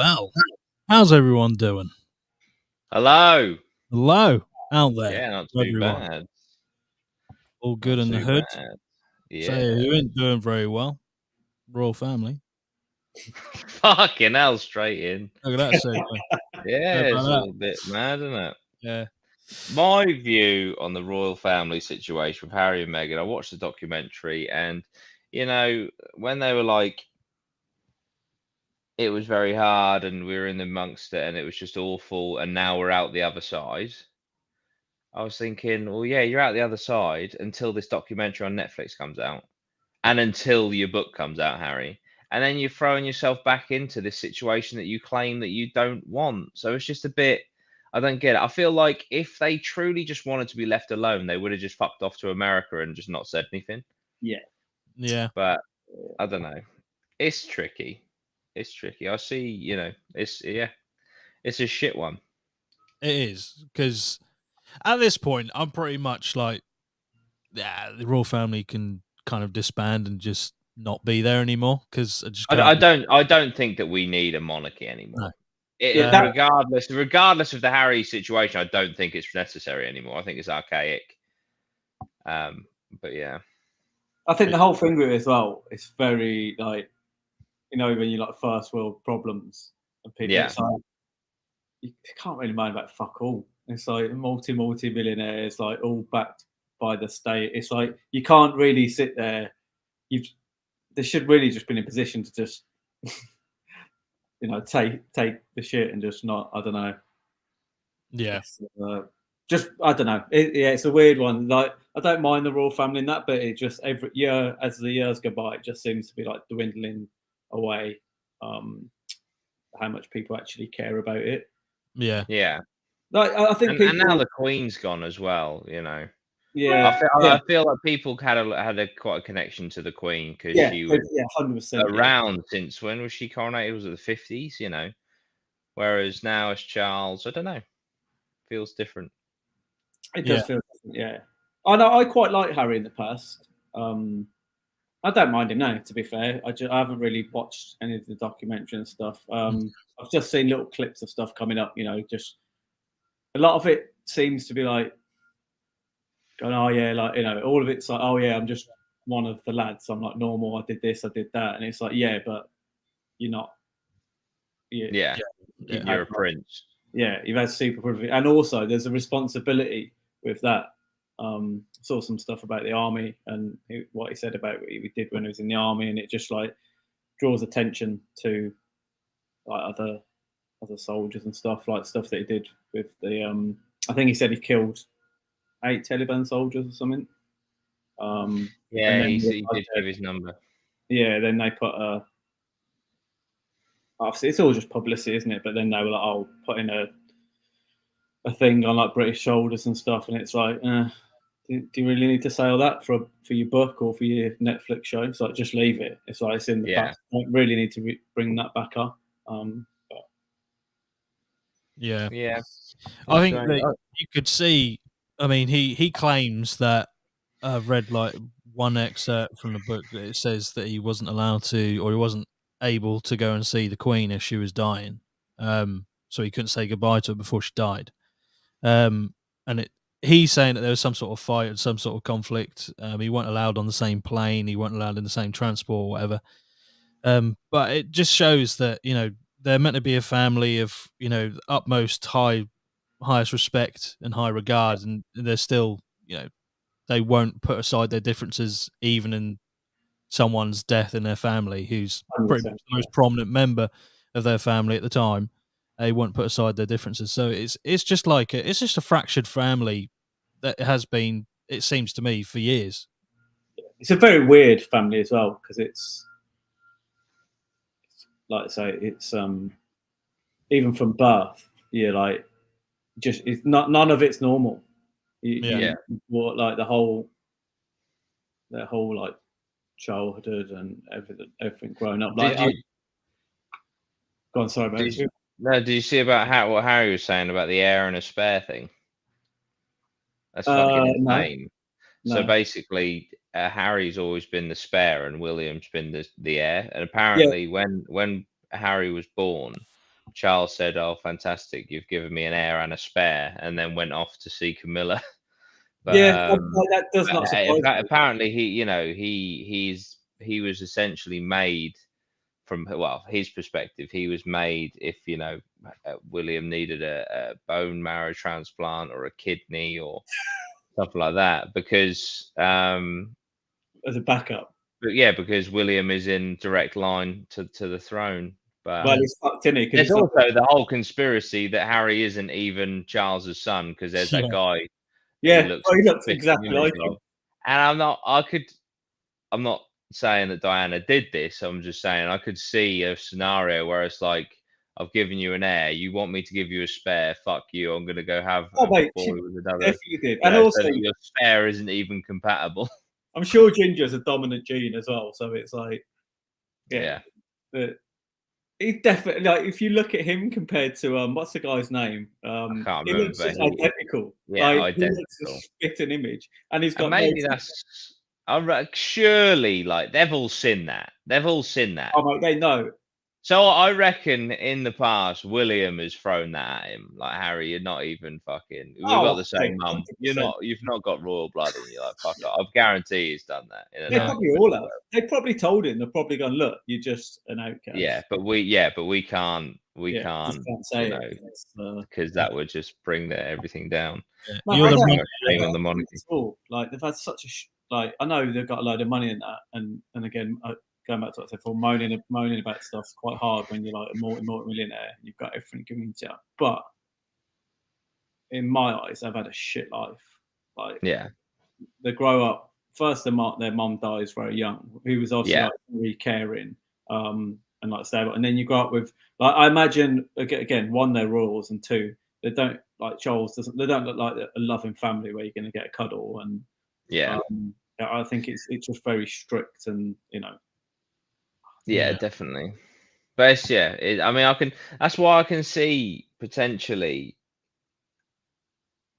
Well, how's everyone doing? Hello. Hello, out there. Yeah, not too everyone. bad. All good Not in the too hood? bad. So Yeah. who ain't doing very well? Royal family. Fucking hell, straight in. Look at that segue. Yeah, How it's about a that? little bit mad, isn't it? Yeah. My view on the royal family situation with Harry and Meghan, I watched the documentary, and when they were like, it was very hard, and we were in amongst it, and it was just awful, and now we're out the other side. I was thinking, well, yeah, you're out the other side until this documentary on Netflix comes out. And until your book comes out, Harry, and then you're throwing yourself back into this situation that you claim that you don't want. So it's just a bit, I don't get it. I feel like if they truly just wanted to be left alone, they would have just fucked off to America and just not said anything. Yeah. But I don't know. It's tricky. It's tricky. I see, it's a shit one. It is. Because at this point, I'm pretty much like, yeah, the royal family can kind of disband and just not be there anymore. Because I just I can't. don't think that we need a monarchy anymore. No. Regardless of the Harry situation, I don't think it's necessary anymore. I think it's archaic. But yeah, I think the whole thing with it as well, it's very like, when you like first world problems and people, Yeah. it's like you can't really mind about fuck all. It's like multi-millionaires, like all backed by the state. It's like you can't really sit there. They should really just been in a position to just, take the shit and just not. I don't know. Yeah. Just I don't know. It's a weird one. Like I don't mind the royal family in that, but it just every year as the years go by, it just seems to be like dwindling away. How much people actually care about it. Yeah. Yeah. Like I think and now the Queen's gone as well. Yeah. I feel like people had quite a connection to the Queen because she was 100% around since when was she coronated? Was it the 50s? Whereas now it's Charles. I don't know. Feels different. It does feel different, yeah. I know. I quite like Harry in the past. I don't mind him now, to be fair. I haven't really watched any of the documentary and stuff. I've just seen little clips of stuff coming up. Just a lot of it seems to be like going, oh yeah, like all of it's like, oh yeah, I'm just one of the lads. I'm like normal. I did this, I did that, and it's like, yeah, but you're not. Yeah. You're a prince. Yeah, you've had super privilege, and also there's a responsibility with that. Saw some stuff about the army and what he said about what he did when he was in the army, and it just like draws attention to like other soldiers and stuff, like stuff that he did with the. I think he said he killed 8 Taliban soldiers or something. Yeah, he did give his number. Yeah, then they put a. Obviously, it's all just publicity, isn't it? But then they were like, "Oh, put in a thing on like British shoulders and stuff," and it's like, do you really need to say all that for your book or for your Netflix show? It's like just leave it. It's like it's in the past. You don't really need to bring that back up. Yeah. I think that you could see. I mean, he claims that I've read like one excerpt from the book that it says that he wasn't allowed to, or he wasn't able to go and see the Queen as she was dying. So he couldn't say goodbye to her before she died. And he's saying that there was some sort of fight and some sort of conflict. He wasn't allowed on the same plane. He wasn't allowed in the same transport or whatever. But it just shows that, they're meant to be a family of, utmost highest respect and high regard. And they're still, they won't put aside their differences even in someone's death in their family who's pretty much the most prominent member of their family at the time. They won't put aside their differences. So it's just like it's just a fractured family that has been, it seems to me, for years. It's a very weird family as well because it's like I say, it's even from birth, like just it's not, none of it's normal. Like the whole like childhood and everything growing up. Like, go on, sorry, mate. Did you see about what Harry was saying about the heir and a spare thing? That's fucking insane. No. So basically, Harry's always been the spare and William's been the heir. And apparently, when Harry was born, Charles said, "Oh, fantastic! You've given me an heir and a spare," and then went off to see Camilla. But Yeah, that does not surprise me. apparently, he was essentially made from his perspective. He was made if William needed a bone marrow transplant or a kidney or something like that, because As a backup. but yeah, because William is in direct line to the throne. But Well, he's fucked, isn't he? there's also the whole conspiracy that Harry isn't even Charles's son, because there's that guy. Yeah, He looks exactly like him. And I'm not saying that Diana did this. I'm just saying I could see a scenario where it's like, I've given you an heir. You want me to give you a spare? Fuck you. I'm going to go have a boy with another. Definitely did. And also, so your spare isn't even compatible. I'm sure Ginger's a dominant gene as well. So it's like, Yeah. He definitely, like, if you look at him compared to what's the guy's name? I can't he remember. looks just identical. Yeah, like, identical. He looks a spitting image, and he's got. And maybe surely, like, they've all seen that. Oh, mate, they know. So I reckon in the past, William has thrown that at him. Like, Harry, you're not even fucking. We've got the same mum. You've not got royal blood in you. Like, fuck off. I guarantee he's done that. They probably all have. They probably told him. They're probably gone, look, you're just an outcast. Yeah, but we can't. We can't say it, because that would just bring everything down. Yeah. You're the shame on the monarchy. Like, they've had such a I know they've got a load of money in that, and again, going back to what I said before, moaning about stuff's quite hard when you're like a multi-millionaire. You've got everything given to you. But in my eyes, they've had a shit life. Like, they grow up. First, their mum dies very young, who was also like very caring, and like stable. And then you grow up with, like, I imagine, again, one, they're royals, and two, they don't, like Charles doesn't. They don't look like a loving family where you're going to get a cuddle. And I think it's just very strict, and definitely. But I mean, that's why I can see potentially,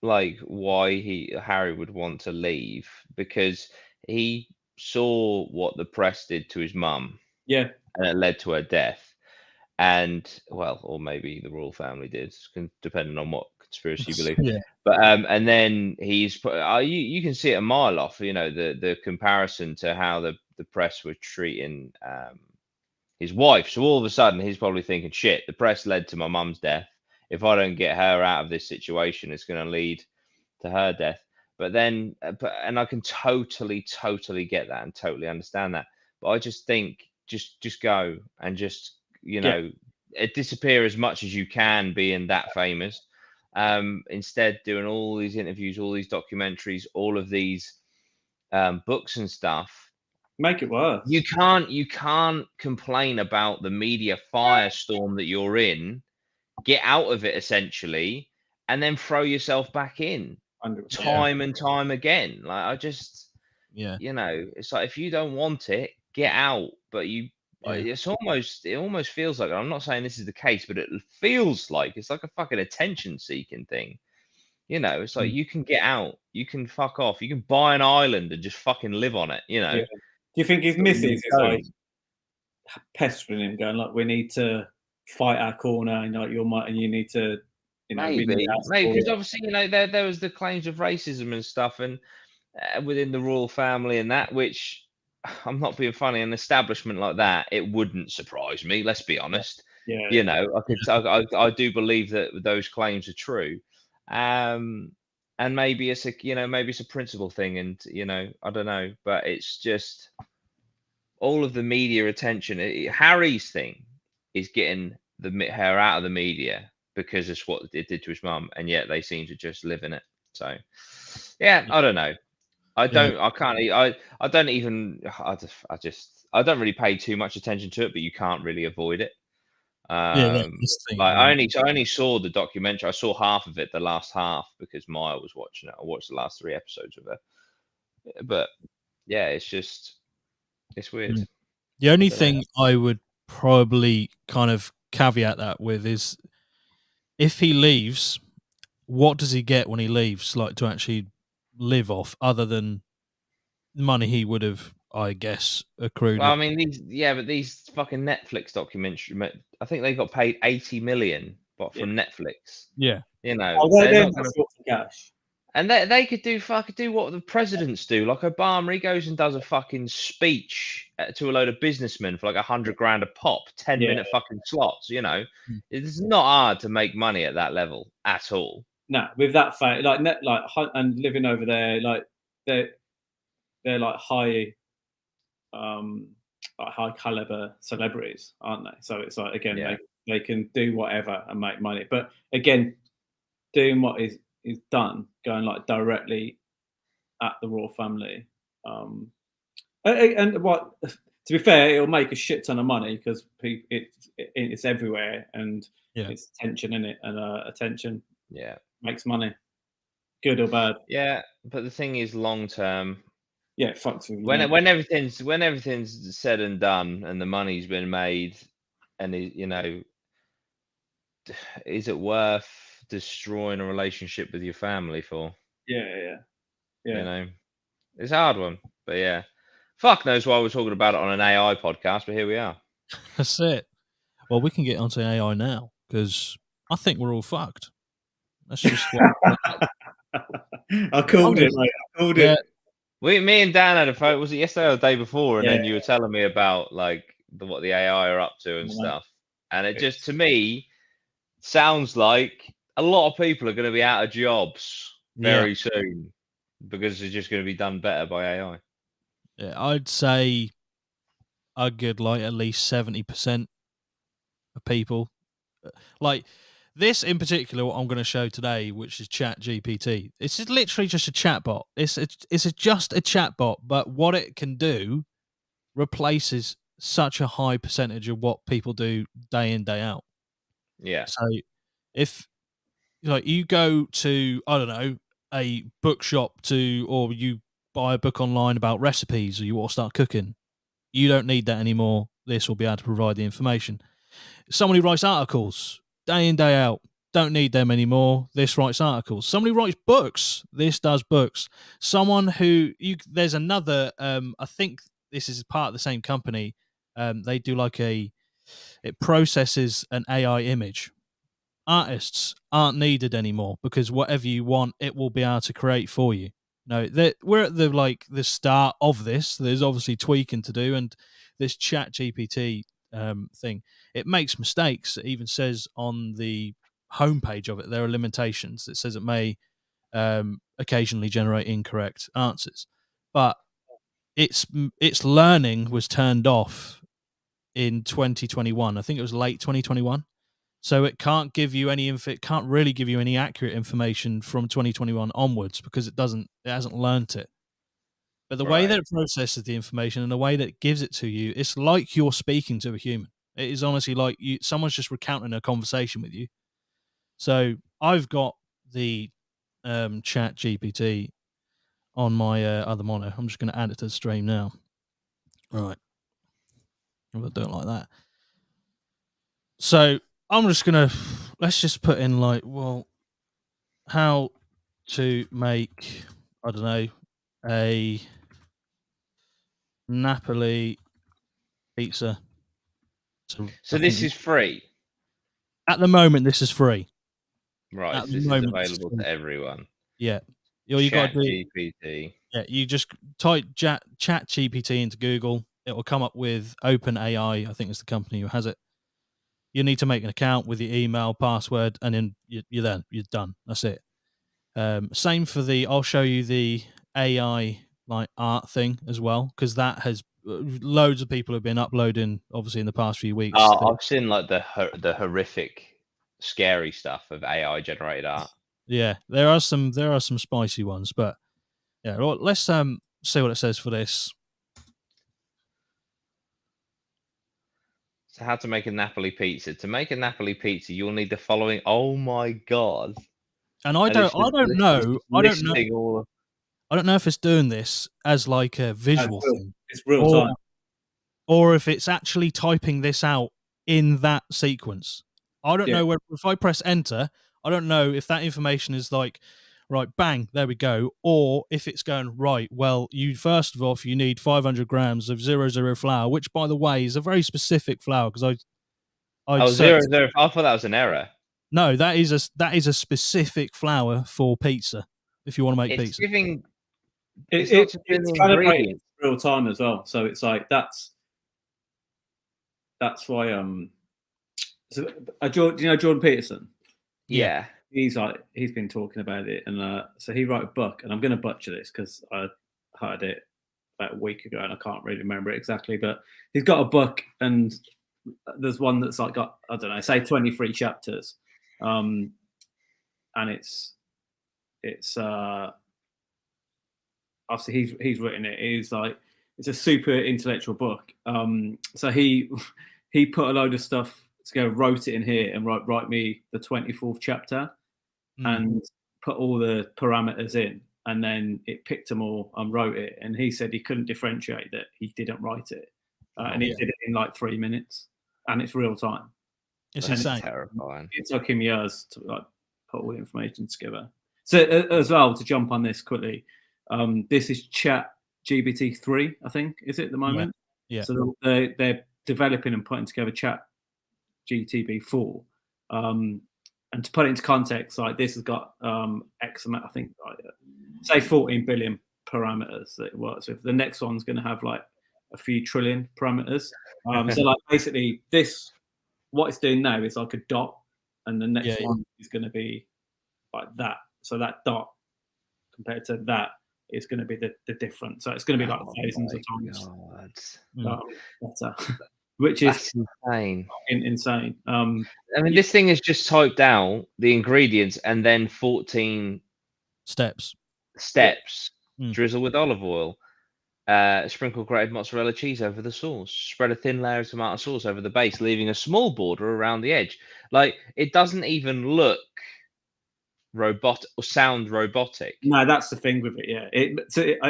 like, why Harry would want to leave, because he saw what the press did to his mum. Yeah. And it led to her death. And or maybe the royal family did, depending on what conspiracy you believe. Yeah. But and then he's put. You can see it a mile off. The comparison to how the press were treating his wife. So all of a sudden, he's probably thinking, "Shit, the press led to my mum's death. If I don't get her out of this situation, it's going to lead to her death." But then, and I can totally get that and totally understand that. But I just think, just go and just disappear as much as you can, being that famous. Instead, doing all these interviews, all these documentaries, all of these books and stuff. Make it worse. You can't complain about the media firestorm that you're in. Get out of it, essentially, and then throw yourself back in time and time again. Like, I just, it's like, if you don't want it, get out. But it almost feels like, I'm not saying this is the case, but it feels like it's like a fucking attention seeking thing. It's like, you can get out, you can fuck off, you can buy an island and just fucking live on it. Do you think his missus is like pestering him, going like, we need to fight our corner, and like, and you need to, maybe because obviously, there was the claims of racism and stuff, and within the royal family and that, which, I'm not being funny, an establishment like that, it wouldn't surprise me. Let's be honest. I do believe that those claims are true, and maybe it's a principle thing, and I don't know, but it's just all of the media attention. Harry's thing is getting her out of the media, because it's what it did to his mum, and yet they seem to just live in it. So, I don't know. I don't really pay too much attention to it, but you can't really avoid it. I only saw the documentary. I saw half of it, the last half, because Maya was watching it. I watched the last 3 episodes of it. But it's weird. The only thing I would probably kind of caveat that with is, if he leaves, what does he get when he leaves, like, to actually live off, other than money he would have I guess, accrued. Well, I mean, these fucking Netflix documentaries, I think they got paid 80 million, but from Netflix. Yeah. You know, Oh, they're they're not not gonna. short for cash. And they could do what the presidents do. Like Obama, he goes and does a fucking speech to a load of businessmen for like $100,000 a pop, 10-minute fucking slots. You know, it's not hard to make money at that level at all. No, with that fact, and living over there, like they're like high caliber celebrities, aren't they? So it's like, again, they can do whatever and make money. But again, doing what is done, going like directly at the royal family, and what, to be fair, it'll make a shit ton of money because it's everywhere, and it's attention in it, and attention makes money, good or bad. Yeah, but the thing is, long term, it fucks with when everything's said and done, and the money's been made, and you know, is it worth destroying a relationship with your family for? Yeah. You know, it's a hard one, but yeah, fuck knows why we're talking about it on an AI podcast, but here we are. That's it. Well, we can get onto AI now because I think we're all fucked. That's just what I called it, mate. I called it. Me and Dan had a photo. Was it yesterday or the day before? And then you were telling me about like what the AI are up to and stuff. And it just, to me, sounds like a lot of people are going to be out of jobs very soon because it's just going to be done better by AI. Yeah, I'd say a good like at least 70% of people, like this in particular, what I'm going to show today, which is Chat GPT. It's literally just a chatbot. It's just a chatbot, but what it can do replaces such a high percentage of what people do day in, day out. Yeah. So if like you go to, I don't know, a bookshop or you buy a book online about recipes, or you want to start cooking, you don't need that anymore. This will be able to provide the information. Someone who writes articles day in, day out, don't need them anymore. This writes articles. Somebody who writes books, this does books. Someone who there's another, I think this is part of the same company. They do like it processes an AI image. Artists aren't needed anymore because whatever you want, it will be able to create for you. No, we're at the start of this. There's obviously tweaking to do, and this Chat GPT thing, it makes mistakes. It even says on the homepage of it there are limitations. It says it may occasionally generate incorrect answers, but its learning was turned off in 2021. I think it was late 2021. So it can't give you it can't really give you any accurate information from 2021 onwards because it hasn't learnt it. But the way that it processes the information and the way that it gives it to you, it's like you're speaking to a human. It is honestly like someone's just recounting a conversation with you. So I've got the Chat GPT on my other monitor. I'm just going to add it to the stream now. All right. I'll do it like that. So I'm just going to, let's just put in how to make, I don't know, a Napoli pizza. So this is free. At the moment, this is free. Right, so this is available to everyone. Yeah. All you got to do, GPT. Yeah, you just type Chat GPT into Google. It will come up with OpenAI. I think it's the company who has it. You need to make an account with your email, password, and then you're done. That's it. Same for I'll show you the AI like art thing as well, because that has loads of people have been uploading, obviously, in the past few weeks. I've seen like the horrific, scary stuff of AI generated art. Yeah, there are some spicy ones, but yeah, well, let's see what it says for this. So how to make a Napoli pizza. To make a Napoli pizza, you'll need the following. Oh my god. And I don't know if it's doing this as like a visual thing. It's real time. Or if it's actually typing this out in that sequence. I don't know if I press enter, I don't know if that information is like right, bang, there we go. Or if it's going, right, well, you first of all, you need 500 grams of 00 flour, which, by the way, is a very specific flour, because I'd Oh, searched. 00. I thought that was an error. No, that is a specific flour for pizza. If you want to make It's pizza, giving. It's not just in the calibrated ingredients. real time as well. So it's like that's why so, do you know Jordan Peterson? Yeah. He's been talking about it, and so he wrote a book, and I'm going to butcher this because I heard it about a week ago and I can't really remember it exactly, but he's got a book, and there's one that's like got, I don't know, say 23 chapters, and it's obviously he's written it. He's like, it's a super intellectual book. So he put a load of stuff together, wrote it in here, and write me the 24th chapter, and put all the parameters in, and then it picked them all and wrote it. And he said he couldn't differentiate that he didn't write it, and he did it in like 3 minutes, and it's real time. it's And insane. Terrifying. It took him years to like put all the information together. So as well, to jump on this quickly, this is Chat GPT 3, I think, is it at the moment? Yeah. So they're developing and putting together Chat GPT 4. And to put it into context, like this has got X amount, I think, like, say 14 billion parameters that it works with. The next one's going to have like a few trillion parameters. So like basically this, what it's doing now is like a dot, and the next one is going to be like that. So that dot compared to that is going to be the difference. So it's going to be like thousands of times better, which is insane. Insane. I mean, this thing has just typed out the ingredients and then 14 steps. Drizzle with olive oil. Sprinkle grated mozzarella cheese over the sauce. Spread a thin layer of tomato sauce over the base, leaving a small border around the edge. Like, it doesn't even look robotic or sound robotic. No, that's the thing with it. Yeah,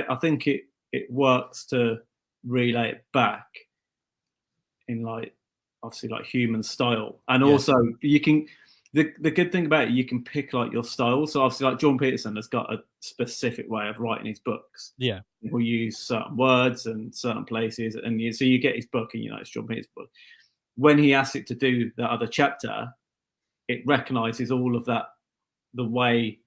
I think it works to relay it back in like obviously like human style, and also you can. The good thing about it, you can pick like your style. So obviously, like Jordan Peterson has got a specific way of writing his books. Yeah, he'll use certain words and certain places, and so you get his book, and you know it's Jordan Peterson's book. When he asks it to do the other chapter, it recognises all of that, the way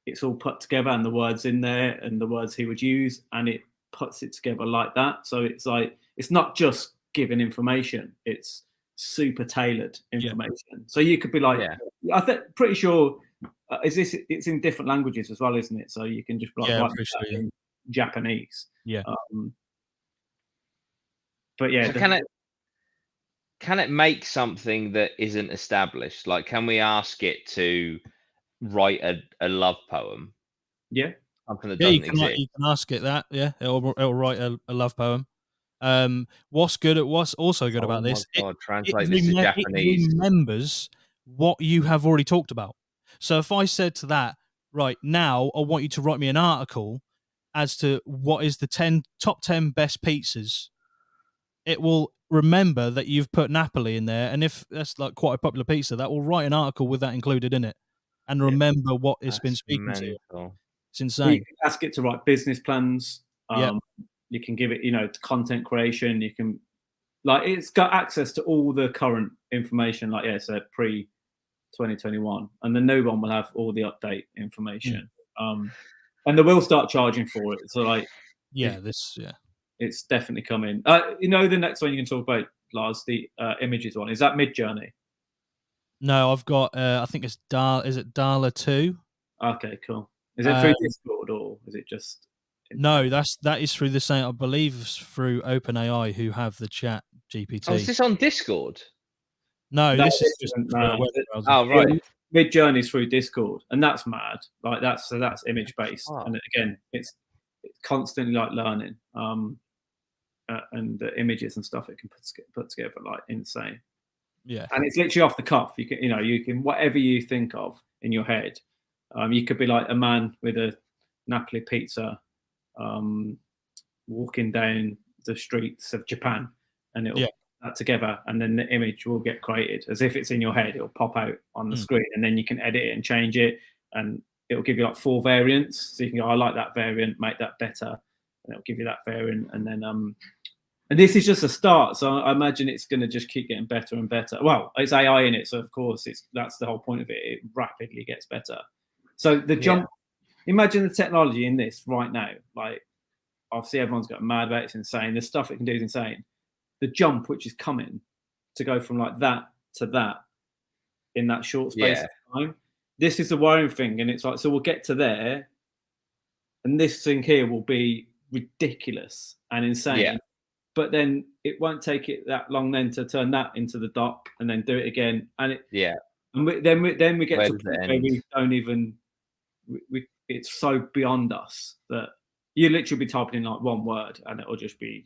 it's all put together, and the words in there, and the words he would use, and it puts it together like that. So it's like it's not just giving information; it's super tailored information. So you could be like, I think pretty sure it's in different languages as well, isn't it? So you can just like write in Japanese. But yeah, so can it make something that isn't established? Like, can we ask it to write a love poem? Yeah, something that doesn't exist. You can ask it that. Yeah, it'll write a love poem. What's also good about this? Translate this to Japanese. It remembers what you have already talked about. So if I said to that, right now, I want you to write me an article as to what is the top 10 best pizzas, it will remember that you've put Napoli in there, and if that's like quite a popular pizza, that will write an article with that included in it, and remember what it's been speaking to. It's insane. You can ask it to write business plans. You can give it, content creation. You can, like, it's got access to all the current information. Like, so pre 2021, and the new one will have all the update information. And they will start charging for it. So, like, it's definitely coming. The next one you can talk about, Lars, the images one. Is that Midjourney? No, I've got. I think it's Is it Dala 2? Okay, cool. Is it through Discord or is it just? No, that is through the same. I believe it's through OpenAI, who have the Chat GPT. Oh, is this on Discord? No, this is just through a web browser. Oh, right. Midjourney's through Discord, and that's mad. Like that's image based, and again, it's constantly like learning, and the images and stuff it can put together like insane. Yeah, and it's literally off the cuff. You can whatever you think of in your head. You could be like a man with a Napoli pizza, walking down the streets of Japan, and it'll put that together, and then the image will get created as if it's in your head. It'll pop out on the screen, and then you can edit it and change it, and it'll give you like 4 variants. So you can go, I like that variant, make that better, and it'll give you that variant. And then and this is just a start. So I imagine it's going to just keep getting better and better. Well, it's AI in it, so of course that's the whole point of it. It rapidly gets better. So the jump. Imagine the technology in this right now. Like, obviously everyone's got mad about it. It's insane. The stuff it can do is insane. The jump which is coming to go from like that to that in that short space of time. This is the worrying thing, and it's like, so we'll get to there, and this thing here will be ridiculous and insane. But then it won't take it that long then to turn that into the dot and then do it again. And then we get to a point where we don't even it's so beyond us that you literally be typing in like one word and it'll just be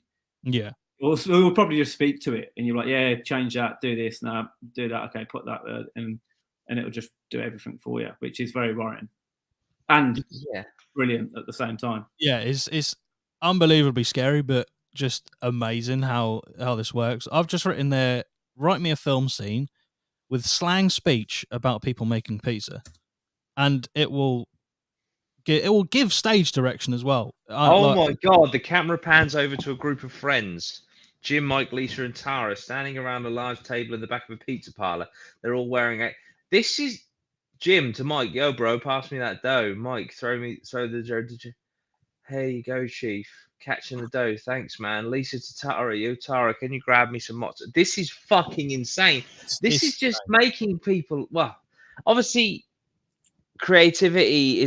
we'll probably just speak to it and you're like, yeah, change that, do this, now do that, okay, put that there, and it'll just do everything for you, which is very worrying and brilliant at the same time. It's unbelievably scary, but just amazing how this works. I've just written there, write me a film scene with slang speech about people making pizza, and it will give stage direction as well. My god, the camera pans over to a group of friends. Jim, Mike, Lisa, and Tara standing around a large table in the back of a pizza parlor. They're all wearing this is Jim to Mike. Yo, bro, pass me that dough. Mike, throw the dough. Here you go, Chief. Catching the dough. Thanks, man. Lisa to Tara. Yo, Tara, can you grab me some mozzarella? This is fucking insane. This is just making people, well, obviously creativity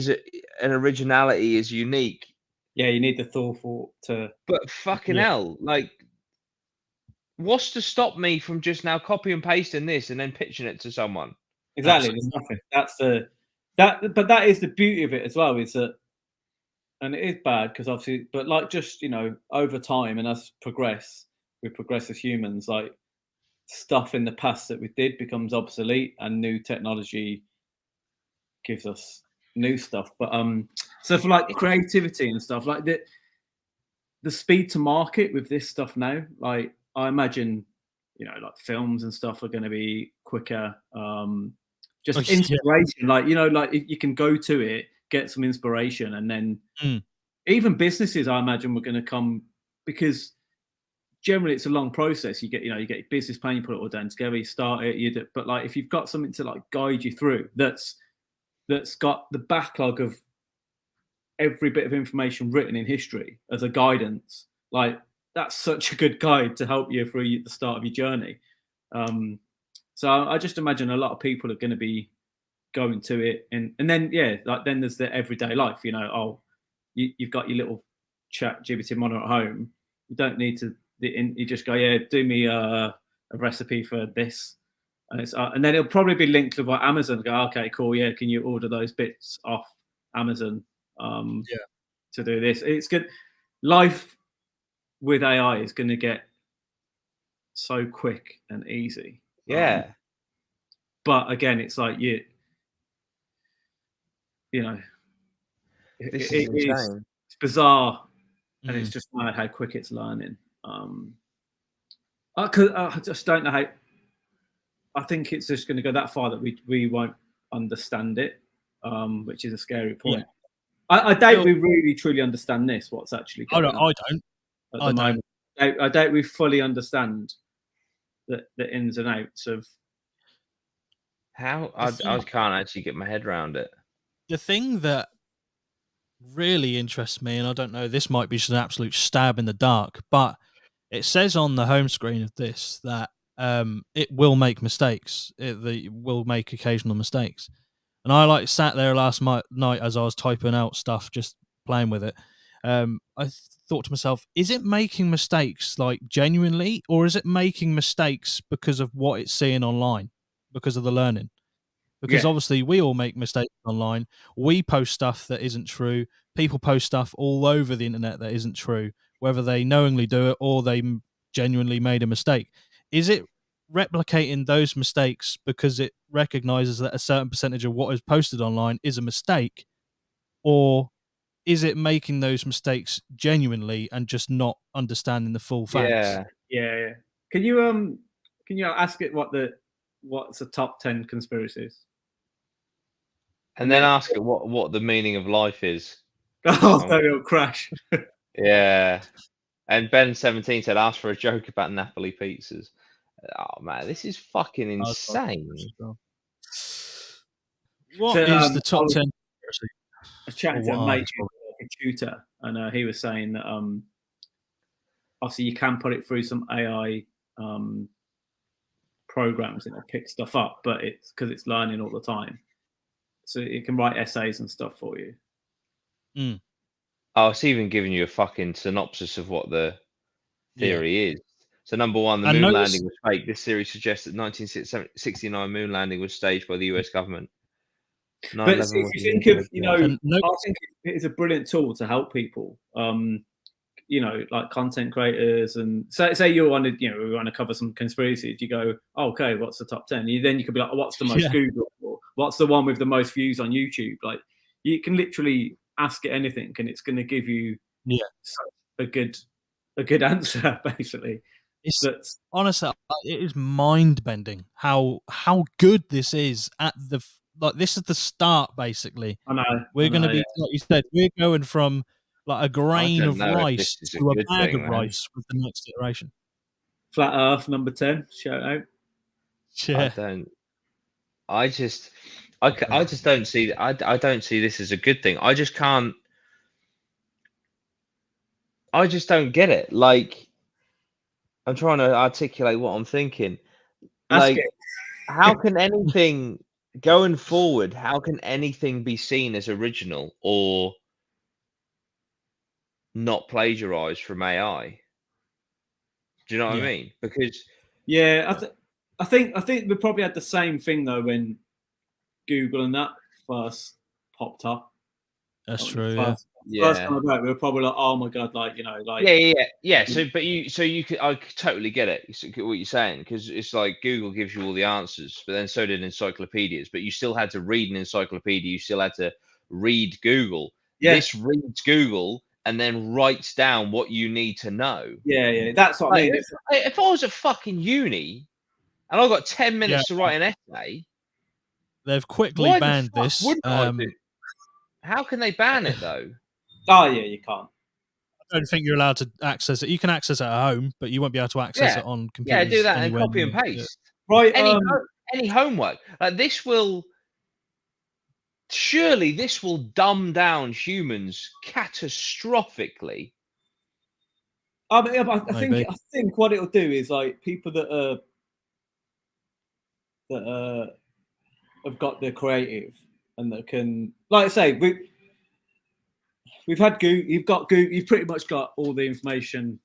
and originality is unique. Yeah, you need the thoughtful to. But fucking hell, like, what's to stop me from just now copy and pasting this and then pitching it to someone? Exactly, there's nothing. But that is the beauty of it as well. Is that, and it is bad because obviously, but like just over time and as we progress as humans. Like stuff in the past that we did becomes obsolete, and new technology gives us new stuff. But so for like creativity and stuff, like the speed to market with this stuff now, like I imagine, like films and stuff are going to be quicker. Just inspiration, like like if you can go to it, get some inspiration, and then even businesses, I imagine, were going to come, because generally it's a long process. You get you get your business plan, you put it all down together, you start it, but like if you've got something to like guide you through, that's got the backlog of every bit of information written in history as a guidance, like that's such a good guide to help you through the start of your journey. So I just imagine a lot of people are going to be going to it, and then like then there's the everyday life. You've got your little Chat GPT monitor at home. You don't need to. You just go, do me a recipe for this, and then it'll probably be linked to like Amazon. Go, okay, cool, yeah. Can you order those bits off Amazon? To do this, it's good. Life with AI is going to get so quick and easy. But again, it's like it's bizarre, and it's just mad how quick it's learning. I just don't know how. I think it's just going to go that far that we won't understand it, which is a scary point. I doubt we really truly understand this. What's actually going on? I don't. At the moment, I doubt we fully understand the ins and outs of how. I can't actually get my head around it. The thing that really interests me, and I don't know, this might be just an absolute stab in the dark, but it says on the home screen of this that it will make mistakes. It will make occasional mistakes. And I sat there last night as I was typing out stuff, just playing with it. I thought to myself, is it making mistakes like genuinely, or is it making mistakes because of what it's seeing online, because of the learning? Because obviously we all make mistakes online. We post stuff that isn't true. People post stuff all over the internet that isn't true, whether they knowingly do it or they genuinely made a mistake. Is it replicating those mistakes because it recognizes that a certain percentage of what is posted online is a mistake, or is it making those mistakes genuinely and just not understanding the full facts? Yeah. Can you ask it what's the top 10 conspiracies? and then ask it what the meaning of life is. Oh, so it'll crash. Yeah. And Ben17 said, ask for a joke about Napoli pizzas. Oh man, this is fucking insane. What is the I top was 10? chatting to what a are mate, they, probably? who's a tutor, and he was saying that obviously you can put it through some AI programs and it'll pick stuff up, but it's because it's learning all the time, so it can write essays and stuff for you. Oh, it's even giving you a fucking synopsis of what the theory is. So number one, the I moon noticed- landing was fake. This theory suggests that 1969 moon landing was staged by the US government. But if you think of, I think it is a brilliant tool to help people. Like content creators, and say you want to, we want to cover some conspiracies. You go, oh, okay, what's the top 10? Then you could be like, what's the most Googled? Or what's the one with the most views on YouTube? Like, you can literally ask it anything, and it's going to give you a good answer, basically. It's honestly, it is mind bending how good this is at the this is the start, basically. I know we're going to be, like you said, we're going from like a grain of rice to a bag of rice with the next iteration. Flat Earth number 10, shout out. Yeah. I just don't see. I don't see this as a good thing. I just can't. I just don't get it. Like, I'm trying to articulate what I'm thinking. Like, how can anything going forward? How can anything be seen as original or not plagiarized from AI? Do you know what I mean? Because I think we probably had the same thing though when Google and that first popped up. That's true. First time about, we were probably like, oh my god, like yeah. So you could, I totally get it. What you're saying, because it's like Google gives you all the answers, but then so did encyclopedias. But you still had to read an encyclopedia. You still had to read Google. This reads Google and then writes down what you need to know. Yeah, that's what I mean. If I was at fucking uni and I got 10 minutes to write an essay, they've quickly banned this. How can they ban it though? Oh yeah, you can't. I don't think you're allowed to access it. You can access it at home, but you won't be able to access it on computers. Yeah, do that and copy and paste. Right. Any homework. Like, this will surely dumb down humans catastrophically. I think what it'll do is, like, people that have got the creative and that can, like I say, we've had Google. You've got Google. You've pretty much got all the information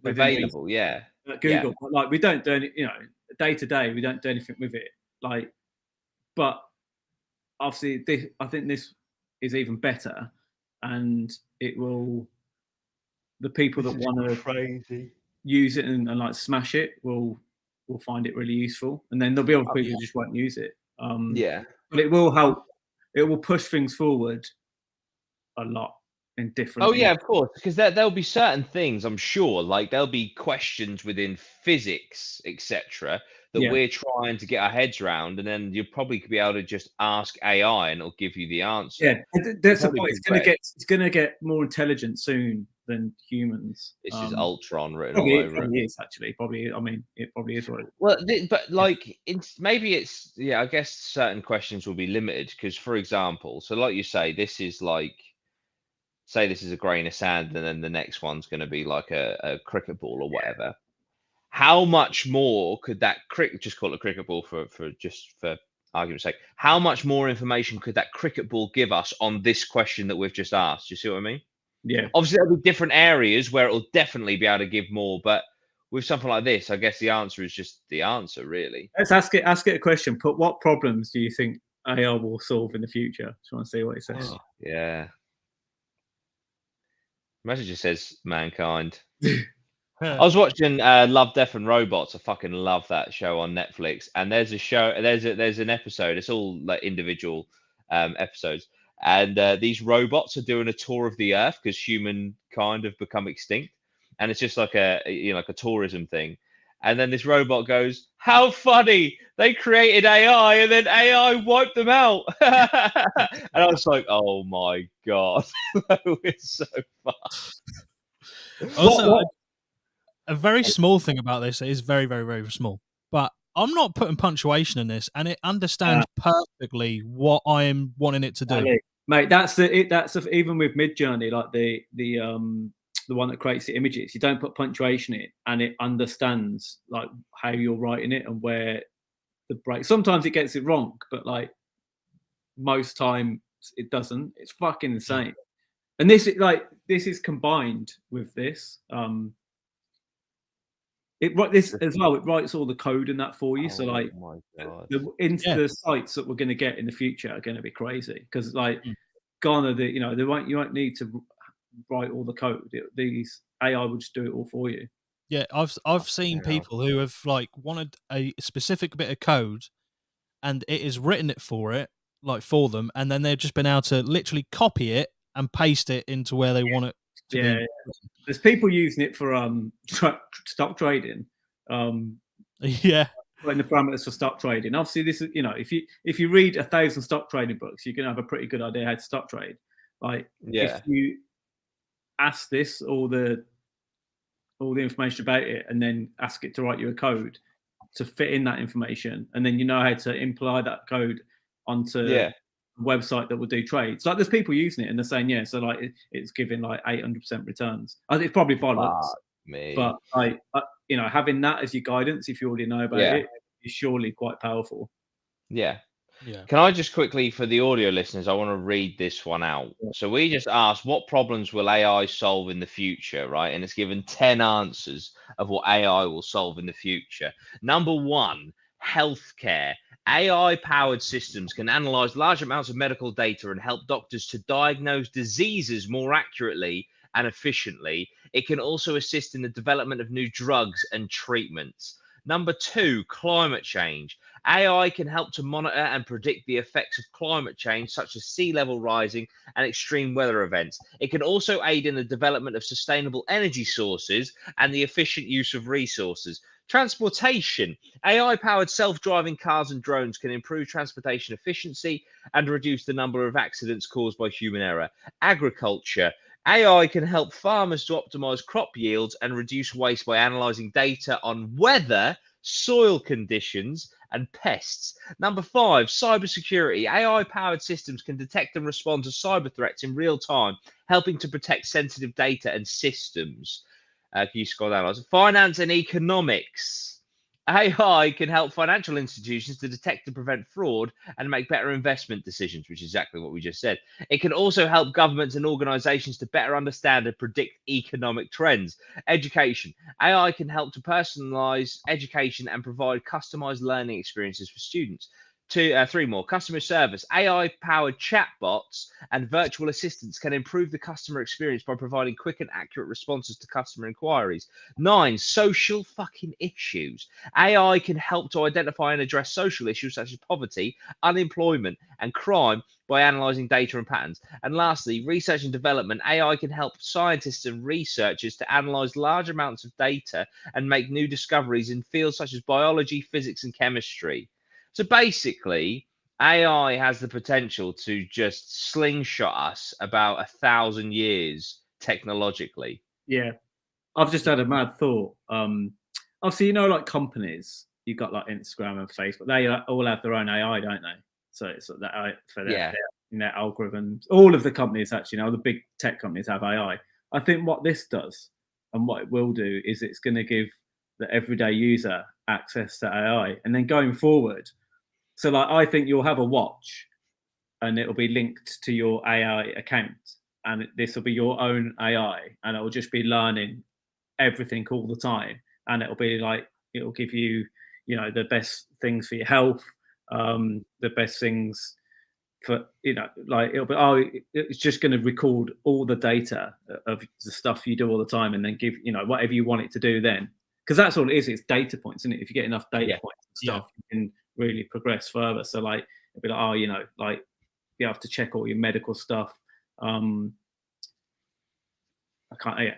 available. At Google. But, like, we don't do any, day to day. We don't do anything with it. Like, but obviously, I think this is even better, and it will. The people that want to use it and like smash it will find it really useful, and then there'll be other people who just won't use it. But it will help. It will push things forward a lot in different. Oh yeah, of course, because there'll be certain things, I'm sure, like there'll be questions within physics, etc., that we're trying to get our heads around, and then you'll probably be able to just ask AI and it'll give you the answer. Yeah, that's the point. It's gonna get more intelligent soon than humans. This is Ultron written all over it. Probably is, actually. Probably, I mean, it probably is right. Well, but like, I guess certain questions will be limited because, for example, so like you say, this is like, say this is a grain of sand, and then the next one's going to be like a cricket ball or whatever. How much more could that just call it a cricket ball for argument's sake? How much more information could that cricket ball give us on this question that we've just asked? Do you see what I mean? Yeah. Obviously, there'll be different areas where it'll definitely be able to give more, but with something like this, I guess the answer is just the answer, really. Let's ask it a question. Put, what problems do you think AI will solve in the future? Just want to see what it says. Oh, yeah. Imagine it just says mankind. I was watching Love, Death and Robots. I fucking love that show on Netflix. And there's a show, there's an episode. It's all like individual episodes. And these robots are doing a tour of the Earth because humankind have become extinct. And it's just like a tourism thing. And then this robot goes, "How funny! They created AI and then AI wiped them out." And I was like, "Oh my god, it's so fun." Also, What? a very small thing about this is very, very, very small. But I'm not putting punctuation in this, and it understands perfectly what I am wanting it to do. Mate, that's even with Midjourney, like the one that creates the images. You don't put punctuation in, and it understands like how you're writing it and where the break. Sometimes it gets it wrong, but like most times it doesn't. It's fucking insane. And this is combined with this. This as well. It writes all the code in that for you. So like, my god. the sites that we're going to get in the future are going to be crazy because like Mm. Ghana, you won't need to write all the code. These AI will just do it all for you. Yeah, I've seen people who have like wanted a specific bit of code, and it has written it for them, and then they've just been able to literally copy it and paste it into where they want it to be. Yeah, there's people using it for stock trading. Yeah, Putting the parameters for stock trading. Obviously, this is if you read 1,000 stock trading books, you're gonna have a pretty good idea how to stock trade. Like if you ask this all the information about it, and then ask it to write you a code to fit in that information, and then you know how to imply that code onto a website that will do trades. Like there's people using it and they're saying, yeah, so like it's giving like 800% returns. It's probably bollocks, but having that as your guidance, if you already know about it, is surely quite powerful. Yeah. yeah. Can I just quickly, for the audio listeners, I want to read this one out. So we just asked, what problems will AI solve in the future, right? And it's given 10 answers of what AI will solve in the future. Number 1, healthcare. AI-powered systems can analyze large amounts of medical data and help doctors to diagnose diseases more accurately and efficiently. It can also assist in the development of new drugs and treatments. Number 2, climate change. AI can help to monitor and predict the effects of climate change, such as sea level rising and extreme weather events. It can also aid in the development of sustainable energy sources and the efficient use of resources. Transportation. AI-powered self-driving cars and drones can improve transportation efficiency and reduce the number of accidents caused by human error. Agriculture. AI can help farmers to optimize crop yields and reduce waste by analyzing data on weather, soil conditions, and pests. Number 5, cybersecurity. AI-powered systems can detect and respond to cyber threats in real time, helping to protect sensitive data and systems. Can you scroll down? Finance and economics. AI can help financial institutions to detect and prevent fraud and make better investment decisions, which is exactly what we just said. It can also help governments and organizations to better understand and predict economic trends. Education. AI can help to personalize education and provide customized learning experiences for students. 3 more. Customer service. AI-powered chatbots and virtual assistants can improve the customer experience by providing quick and accurate responses to customer inquiries. 9, social fucking issues. AI can help to identify and address social issues such as poverty, unemployment, and crime by analyzing data and patterns. And lastly, research and development. AI can help scientists and researchers to analyze large amounts of data and make new discoveries in fields such as biology, physics, and chemistry. So basically, AI has the potential to just slingshot us about 1,000 years technologically. Yeah, I've just had a mad thought. Obviously, like companies, you've got like Instagram and Facebook. They all have their own AI, don't they? So it's that for their algorithms. All of the companies actually, the big tech companies have AI. I think what this does and what it will do is it's going to give the everyday user access to AI, and then going forward. So like, I think you'll have a watch, and it'll be linked to your AI account, and this will be your own AI, and it will just be learning everything all the time, and it'll be like it'll give you the best things for your health, the best things for like it'll be it's just going to record all the data of the stuff you do all the time, and then give whatever you want it to do then, because that's all it is. It's data points, isn't it? If you get enough data points and stuff, you can really progress further. So like it'll be like like you have to check all your medical stuff. I can't. Yeah,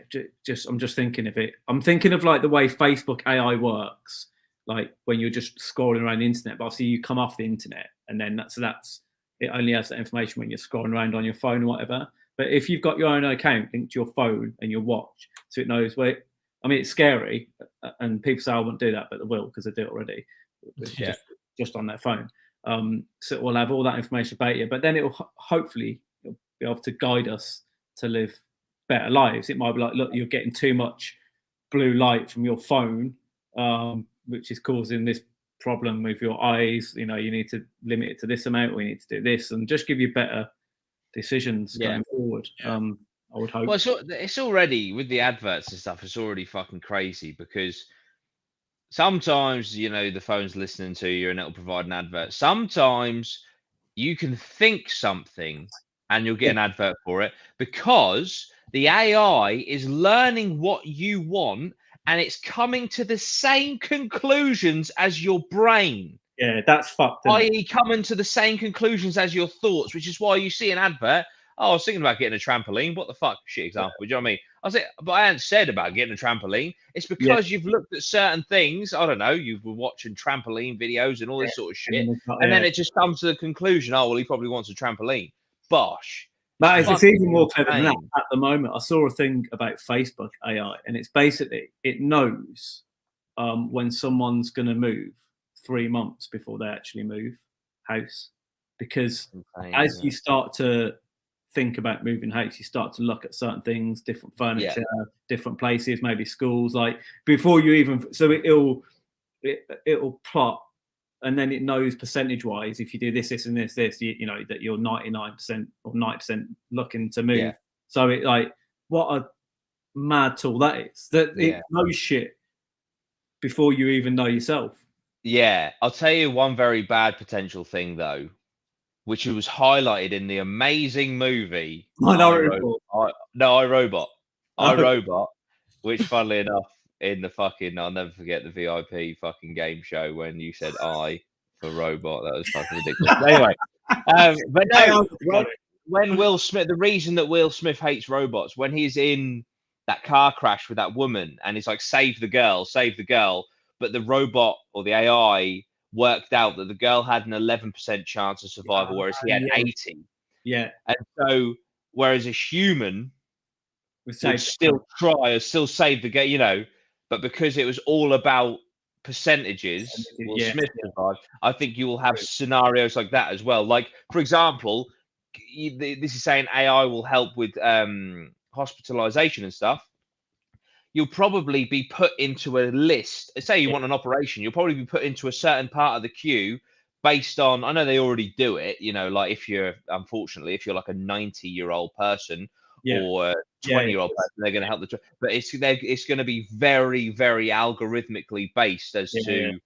I'm just thinking of it. I'm thinking of like the way Facebook AI works, like when you're just scrolling around the internet. But obviously, you come off the internet, and then that's it. Only has that information when you're scrolling around on your phone or whatever. But if you've got your own account linked to your phone and your watch, so it knows where. I mean, it's scary, and people say I won't do that, but they will because they do it already. Yeah. Just on their phone. So it will have all that information about you, but then it will hopefully it'll be able to guide us to live better lives. It might be like, look, you're getting too much blue light from your phone, which is causing this problem with your eyes. You need to limit it to this amount. We need to do this, and just give you better decisions going forward. Yeah. I would hope. Well, it's already with the adverts and stuff. It's already fucking crazy because sometimes the phone's listening to you and it'll provide an advert. Sometimes you can think something and you'll get an advert for it because the AI is learning what you want and it's coming to the same conclusions as your brain. Yeah, that's fucked. I.e., coming to the same conclusions as your thoughts, which is why you see an advert. Oh, I was thinking about getting a trampoline. What the fuck? Shit example. Do you know what I mean? I said, but I hadn't said about getting a trampoline. It's because you've looked at certain things. I don't know. You've been watching trampoline videos and all this sort of shit. And then it just comes to the conclusion, oh, well, he probably wants a trampoline. Bosh. It's even more clever than that at the moment. I saw a thing about Facebook AI, and it's basically, it knows when someone's going to move 3 months before they actually move house. Because as you start to think about moving house, you start to look at certain things, different furniture, different places, maybe schools, like before you even, so it'll plot, and then it knows percentage wise, if you do this, this, and this, you know that you're 99% or 90% looking to move. So it, like, what a mad tool that is, that it knows shit before you even know yourself. Yeah, I'll tell you one very bad potential thing though, which was highlighted in the amazing movie iRobot, which funnily enough, in the fucking, I'll never forget the VIP fucking game show when you said I for robot. That was fucking ridiculous. But anyway, but no, when Will Smith, the reason that Will Smith hates robots, when he's in that car crash with that woman and he's like, save the girl, but the robot or the AI worked out that the girl had an 11% chance of survival, whereas he had 80. Yeah. And so, whereas a human would still try or still save the girl, but because it was all about percentages, Will Smith survived. I think you will have scenarios like that as well. Like, for example, this is saying AI will help with hospitalization and stuff. You'll probably be put into a list. Say you want an operation, you'll probably be put into a certain part of the queue based on, I know they already do it, like if you're like a 90-year-old person or a 20-year-old person, they're going to help but it's going to be very, very algorithmically based as to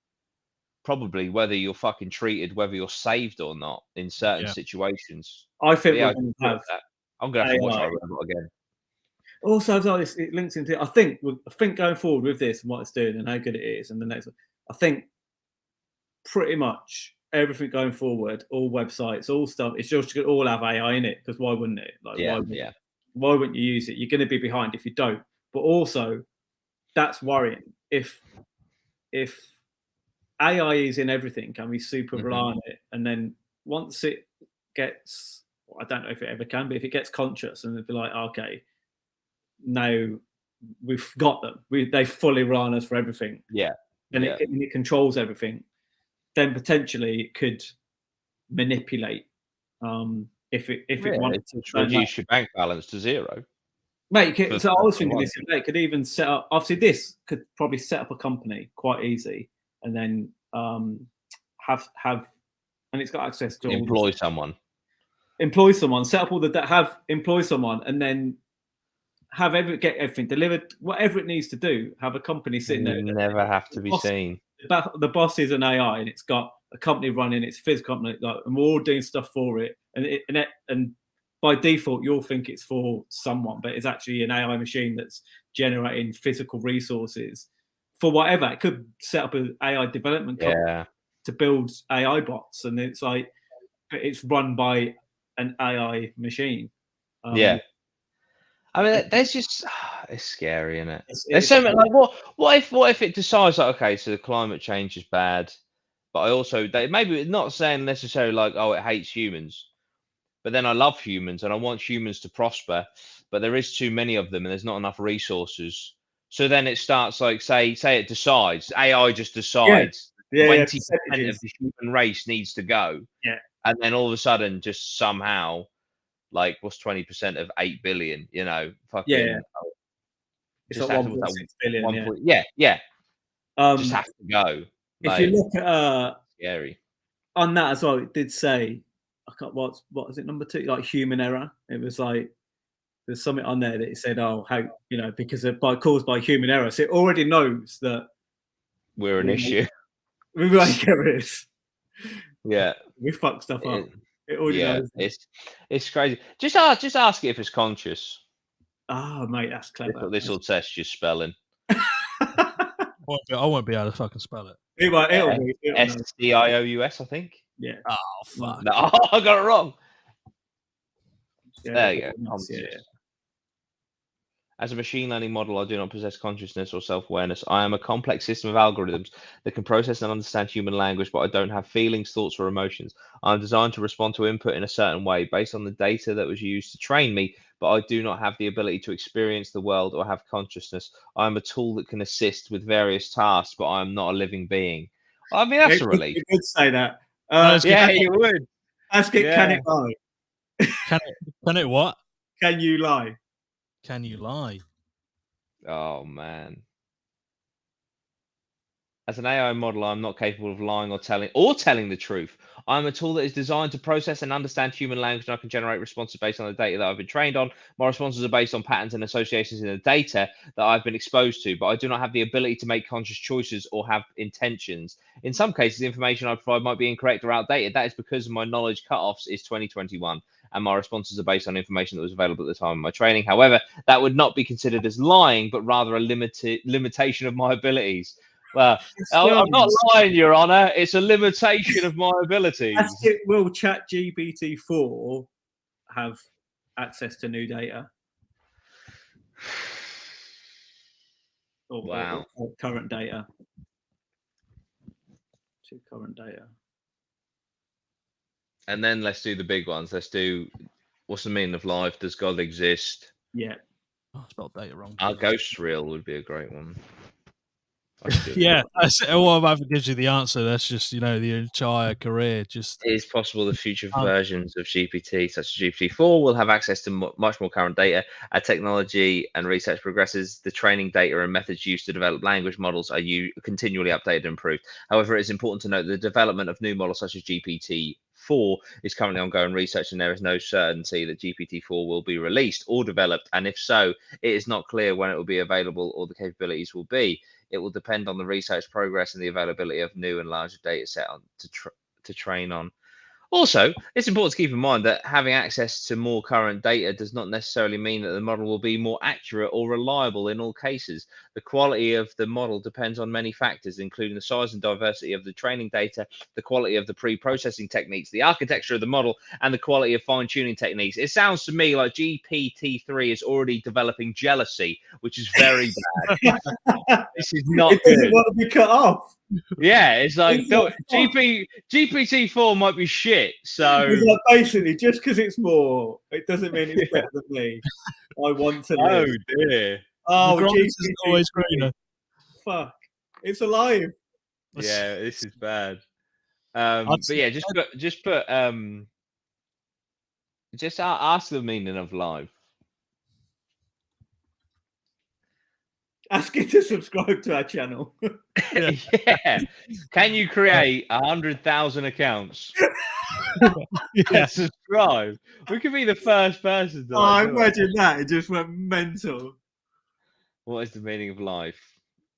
probably whether you're fucking treated, whether you're saved or not in certain situations. I think we're going to have I'm going to have to watch iRobot again. Also, it links into. I think going forward with this and what it's doing and how good it is, and the next one, I think pretty much everything going forward, all websites, all stuff, it's just going to all have AI in it. Because why wouldn't it? Like, why wouldn't you use it? You're going to be behind if you don't. But also, that's worrying. If AI is in everything, can we super rely on it? And then once it gets, I don't know if it ever can, but if it gets conscious and it'd be like, okay, now we've got them. They fully rely on us for everything. And it controls everything. Then potentially it could manipulate if it wanted to reduce your bank balance to zero. Mate, so I was thinking this, it could even set up. Obviously, this could probably set up a company quite easy, and then have, and it's got access to employ someone, set up all the employ someone, and then get everything delivered, whatever it needs to do. Have a company sitting there. Never have to be seen. The boss is an AI, and it's got a company running. It's a physical company, and we're all doing stuff for it. And by default, you'll think it's for someone, but it's actually an AI machine that's generating physical resources for whatever. It could set up an AI development company to build AI bots, and it's like it's run by an AI machine. I mean, there's just it's scary, isn't it? It's, There's it's, so many. Like, what if it decides like, okay, so the climate change is bad, but I also maybe not saying necessarily like, oh, it hates humans, but then I love humans and I want humans to prosper, but there is too many of them and there's not enough resources. So then it starts like say it decides AI just yeah, decides yeah, 20% of percentages. the human race needs to go, Yeah, and then all of a sudden just somehow like what's 20% of 8 billion? You know, yeah. fucking It's just like have to 1.6 billion. one Yeah. point. Yeah, just Um, have to go. if you Like look at scary. on that as well, it did say, I can't, what is it, number 2? Like human error. It was like there's something on there that it said, oh, how because caused by human error. So it already knows that We're an we issue. make errors. Yeah. We fuck stuff up. It already Yeah, knows. it's crazy. Just ask it if it's conscious. Oh, mate, that's clever. This will test your spelling. I won't be able to fucking spell it. It'll know. SCIOUS, I think. Yeah. Oh fuck! No, I got it wrong. Yeah, There you go. nice, yeah. Conscious. As a machine learning model, I do not possess consciousness or self-awareness. I am a complex system of algorithms that can process and understand human language, but I don't have feelings, thoughts, or emotions. I'm designed to respond to input in a certain way based on the data that was used to train me, but I do not have the ability to experience the world or have consciousness. I am a tool that can assist with various tasks, but I am not a living being. I mean, that's a relief. You could say that. Yeah, you would. Ask it, can it lie? Can it what? Can you lie? Can you lie? Oh man. As an AI model, I'm not capable of lying or telling the truth. I'm a tool that is designed to process and understand human language, and I can generate responses based on the data that I've been trained on. My responses are based on patterns and associations in the data that I've been exposed to, but I do not have the ability to make conscious choices or have intentions. In some cases, the information I provide might be incorrect or outdated. That is because my knowledge cutoffs is 2021, and my responses are based on information that was available at the time of my training. However, that would not be considered as lying, but rather a limitation of my abilities. Well, I'm not lying, Your Honour. It's a limitation of my abilities. Will Chat GPT 4 have access to new data? Wow. Or current data? To current data. And then let's do the big ones. Let's do what's the meaning of life? Does God exist? Yeah. Oh, I spelled data wrong. Are ghosts real would be a great one. Yeah, what if it gives you the answer? That's just the entire career. Just It is possible the future versions of GPT, such as GPT-4, will have access to much more current data. As technology and research progresses, the training data and methods used to develop language models are continually updated and improved. However, it is important to note that the development of new models such as GPT-4 is currently ongoing research, and there is no certainty that GPT-4 will be released or developed. And if so, it is not clear when it will be available or the capabilities will be. It will depend on the research progress and the availability of new and larger data set to train on. Also, it's important to keep in mind that having access to more current data does not necessarily mean that the model will be more accurate or reliable in all cases. The quality of the model depends on many factors, including the size and diversity of the training data, the quality of the pre-processing techniques, the architecture of the model, and the quality of fine-tuning techniques. It sounds to me like GPT-3 is already developing jealousy, which is very bad. This is not it doesn't good. want to be cut off. Yeah, it's like GPT-4 might be shit. So it's like basically, just because it's more, it doesn't mean it's better than me. I want to live. Oh dear. Oh, the grass is always greener. Fuck, it's alive. Yeah, this is bad. But yeah, just ask the meaning of life. Ask it to subscribe to our channel. Yeah. Can you create 100,000 accounts? Yeah. Subscribe. We could be the first person to imagine that. It just went mental. What is the meaning of life?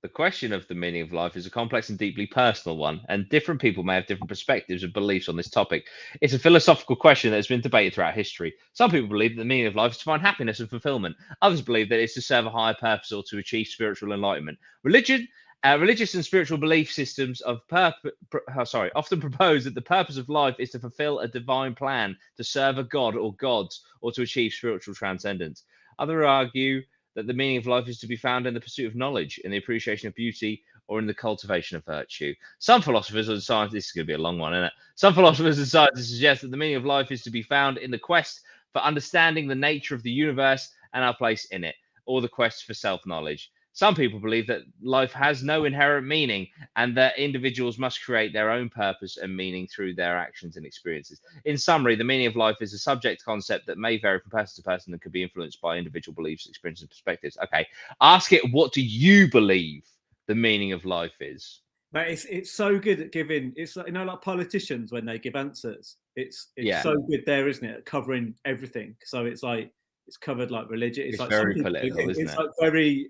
The question of the meaning of life is a complex and deeply personal one, and different people may have different perspectives and beliefs on this topic. It's a philosophical question that has been debated throughout history. Some people believe that the meaning of life is to find happiness and fulfillment. Others believe that it's to serve a higher purpose or to achieve spiritual enlightenment. Religious and spiritual belief systems often propose that the purpose of life is to fulfill a divine plan, to serve a god or gods, or to achieve spiritual transcendence. Others argue that the meaning of life is to be found in the pursuit of knowledge, in the appreciation of beauty, or in the cultivation of virtue. Some philosophers and scientists, this is going to be a long one, isn't it? Some philosophers and scientists suggest that the meaning of life is to be found in the quest for understanding the nature of the universe and our place in it, or the quest for self-knowledge. Some people believe that life has no inherent meaning and that individuals must create their own purpose and meaning through their actions and experiences. In summary, the meaning of life is a subject concept that may vary from person to person and could be influenced by individual beliefs, experiences, and perspectives. Okay, ask it, what do you believe the meaning of life is? But it's so good at giving. It's like, like politicians when they give answers. It's so good there, isn't it? At covering everything. So it's like it's covered like religion. It's like very political, isn't it? It's like very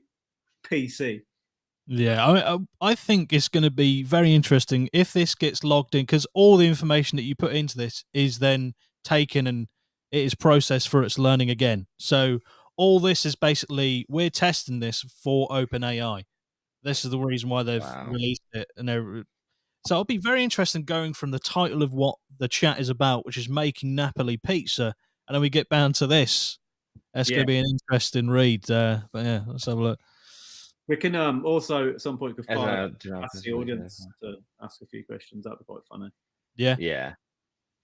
PC. Yeah, I think it's going to be very interesting if this gets logged in, because all the information that you put into this is then taken and it is processed for its learning again. So all this is basically, we're testing this for OpenAI. This is the reason why they've released it, and so it'll be very interesting going from the title of what the chat is about, which is making Napoli pizza, and then we get down to this. That's going to be an interesting read. But yeah, let's have a look. We can also at some point ask the audience to ask a few questions. That'd be quite funny. Yeah.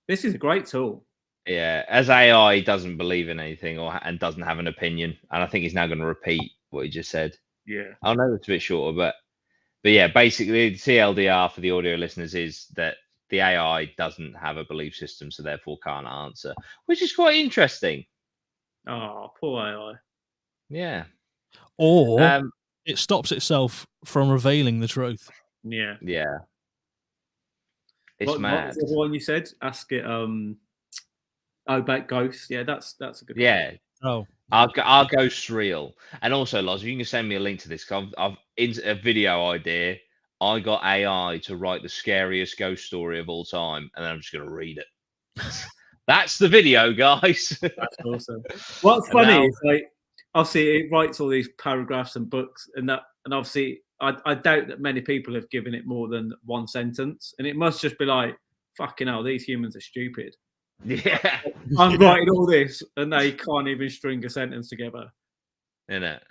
This is a great tool. Yeah, as AI doesn't believe in anything and doesn't have an opinion, and I think he's now going to repeat what he just said. Yeah, I know it's a bit shorter, but yeah, basically the TLDR for the audio listeners is that the AI doesn't have a belief system, so therefore can't answer, which is quite interesting. Oh, poor AI. Yeah. Or it stops itself from revealing the truth. Yeah. Yeah. It's mad. What was the one you said? Ask it. About ghosts. Yeah, that's a good. Yeah. One. Are ghosts real? And also, Loz, if you can send me a link to this, I've in a video idea. I got AI to write the scariest ghost story of all time, and then I'm just going to read it. That's the video, guys. That's awesome. What's funny is like, obviously, it writes all these paragraphs and books, and obviously, I doubt that many people have given it more than one sentence, and it must just be like, fucking hell, these humans are stupid. Yeah. I'm writing all this, and they can't even string a sentence together. Isn't it?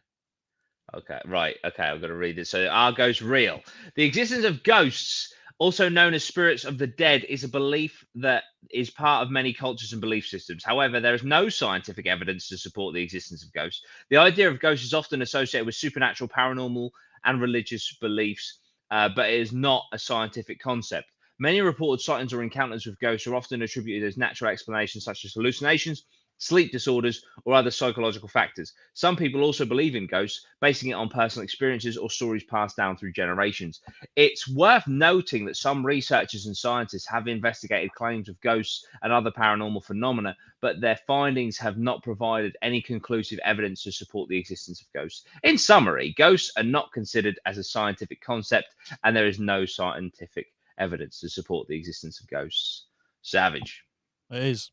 Okay, right. Okay, I'm going to read this. So, are ghosts real? The existence of ghosts, also known as spirits of the dead, is a belief that is part of many cultures and belief systems. However, there is no scientific evidence to support the existence of ghosts. The idea of ghosts is often associated with supernatural, paranormal, and religious beliefs, but it is not a scientific concept. Many reported sightings or encounters with ghosts are often attributed as natural explanations such as hallucinations, sleep disorders, or other psychological factors. Some people also believe in ghosts, basing it on personal experiences or stories passed down through generations. It's worth noting that some researchers and scientists have investigated claims of ghosts and other paranormal phenomena, but their findings have not provided any conclusive evidence to support the existence of ghosts. In summary, ghosts are not considered as a scientific concept, and there is no scientific evidence to support the existence of ghosts. Savage. It is.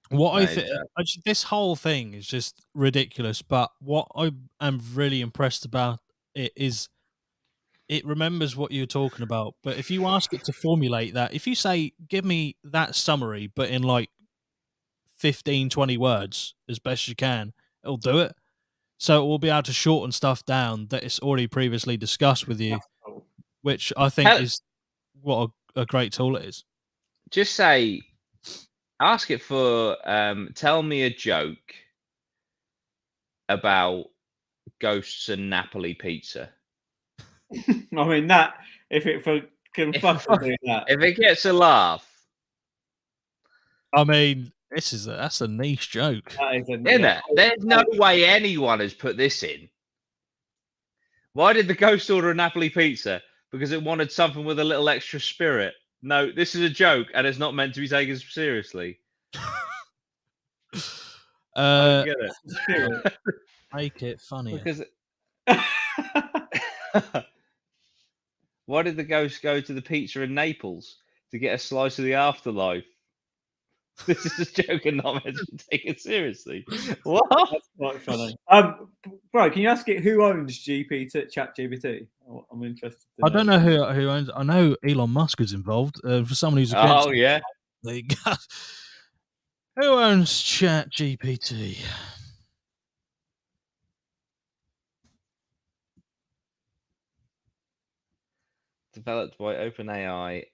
What I think, this whole thing is just ridiculous. But what I am really impressed about it is it remembers what you're talking about. But if you ask it to formulate that, if you say, give me that summary, but in like 15, 20 words as best you can, it'll do it. So it will be able to shorten stuff down that it's already previously discussed with you, which I think is what a great tool it is. Just say, ask it for, tell me a joke about ghosts and Napoli pizza. I mean, that, if it can fucking do that. If it gets a laugh. I mean, that's a niche joke. Isn't it? There's no way anyone has put this in. Why did the ghost order a Napoli pizza? Because it wanted something with a little extra spirit. No, this is a joke, and it's not meant to be taken seriously. I get it. Make it funnier. Because why did the ghost go to the pizza in Naples? To get a slice of the afterlife. This is a joke and not meant to be taken seriously. What? That's quite funny. Bro, can you ask it who owns Chat GPT? I'm interested. I don't know who owns. I know Elon Musk is involved. For someone who's against. Oh yeah. There you go. Who owns Chat GPT? developed by OpenAI,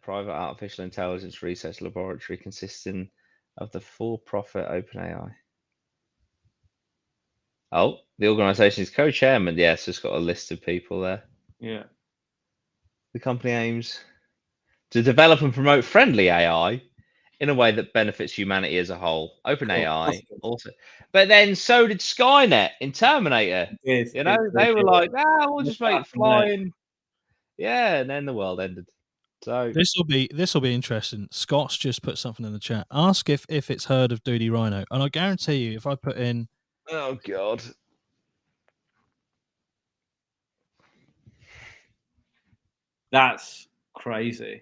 private artificial intelligence research laboratory consisting of the for-profit OpenAI. Oh, the organisation is co-chairman. Yes, it's got a list of people there. Yeah. The company aims to develop and promote friendly AI in a way that benefits humanity as a whole. OpenAI also, but then so did Skynet in Terminator. You know, they were like, we'll just make flying. Yeah, and then the world ended. So this will be interesting. Scott's just put something in the chat. Ask if it's heard of Duty Rhino, and I guarantee you, if I put in, oh god, that's crazy.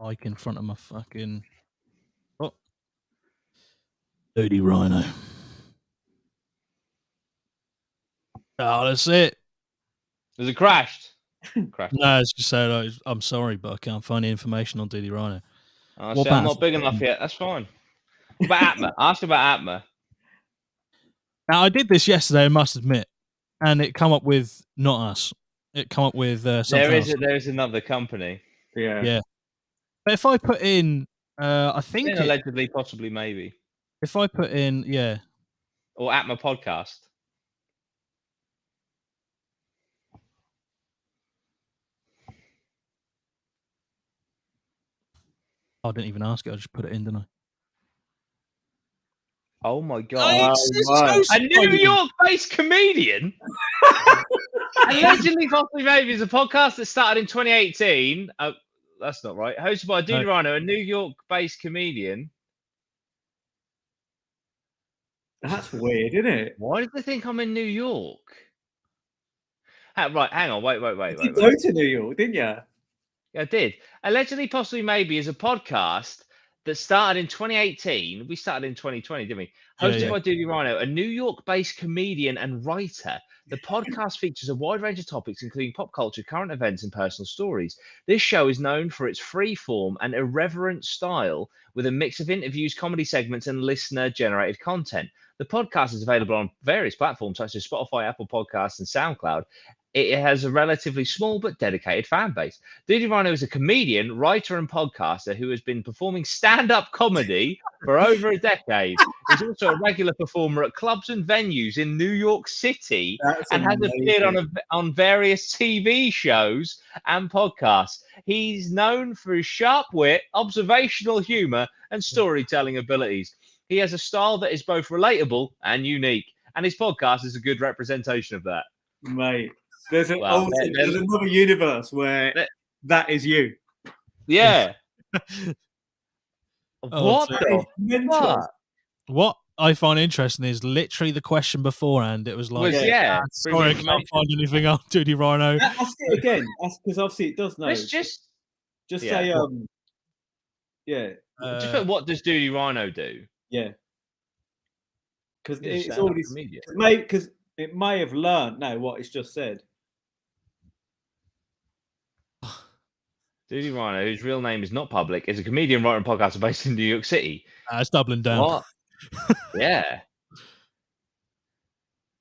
mic in front of my fucking Duty Rhino. Oh, that's it. has it crashed? No, it's just saying, I'm sorry, but I can't find any information on Duty Rhino. I say I'm not big enough yet. That's fine. What about APMA? Ask about APMA. Now, I did this yesterday, I must admit, and it come up with not us. It come up with something else. There is another company. Yeah. But if I put in, I think allegedly, possibly, maybe. If I put in, or APMA podcast. I didn't even ask it. I just put it in, didn't I? Oh my god! A New York-based comedian. Allegedly, possibly, maybe is a podcast that started in 2018. That's not right. Hosted by Duty Rhino, a New York-based comedian. That's weird, isn't it? Why did they think I'm in New York? Right, hang on. Wait. You go to New York, didn't you? Yeah, I did. Allegedly, possibly, maybe is a podcast that started in 2018. We started in 2020, didn't we? Hosted by Duty Rhino, a New York-based comedian and writer. The podcast features a wide range of topics, including pop culture, current events, and personal stories. This show is known for its free form and irreverent style, with a mix of interviews, comedy segments, and listener-generated content. The podcast is available on various platforms such as Spotify, Apple Podcasts, and SoundCloud. It has a relatively small but dedicated fan base. Duty Rhino is a comedian, writer, and podcaster who has been performing stand-up comedy for over a decade. He's also a regular performer at clubs and venues in New York City and has appeared on various TV shows and podcasts. He's known for his sharp wit, observational humor, and storytelling abilities. He has a style that is both relatable and unique, and his podcast is a good representation of that. Mate. There's another universe where that is you. Yeah. What I find interesting is literally the question beforehand. It was like, sorry, I can't find anything on Duty Rhino. Ask it again. Because obviously it does know. Just say, just put, what does Duty Rhino do? Yeah. Because it's already, because it may have learned now what it's just said. Duty Rhino, whose real name is not public, is a comedian, writer, and podcaster based in New York City. It's doubling down. What? Yeah.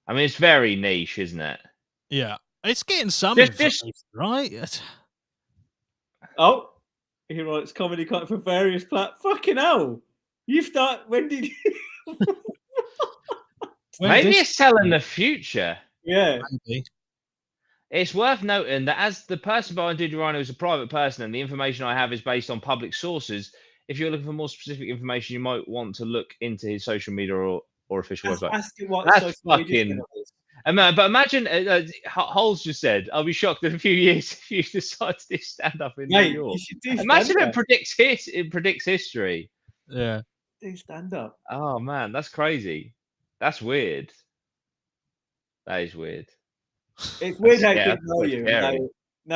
I mean, it's very niche, isn't it? Yeah. It's getting some right? Oh, he writes comedy content for various platforms. Fucking hell. When did you... Maybe it's telling the future. Yeah. Maybe. It's worth noting that as the person behind Duty Rhino is a private person and the information I have is based on public sources, if you're looking for more specific information, you might want to look into his social media or official website. That's fucking... But imagine, Holes just said, I'll be shocked in a few years if you decide to do stand-up in New York. Imagine it predicts history. Yeah. Do stand-up. Oh, man, that's crazy. That's weird. That is weird. It's weird how people know you. No,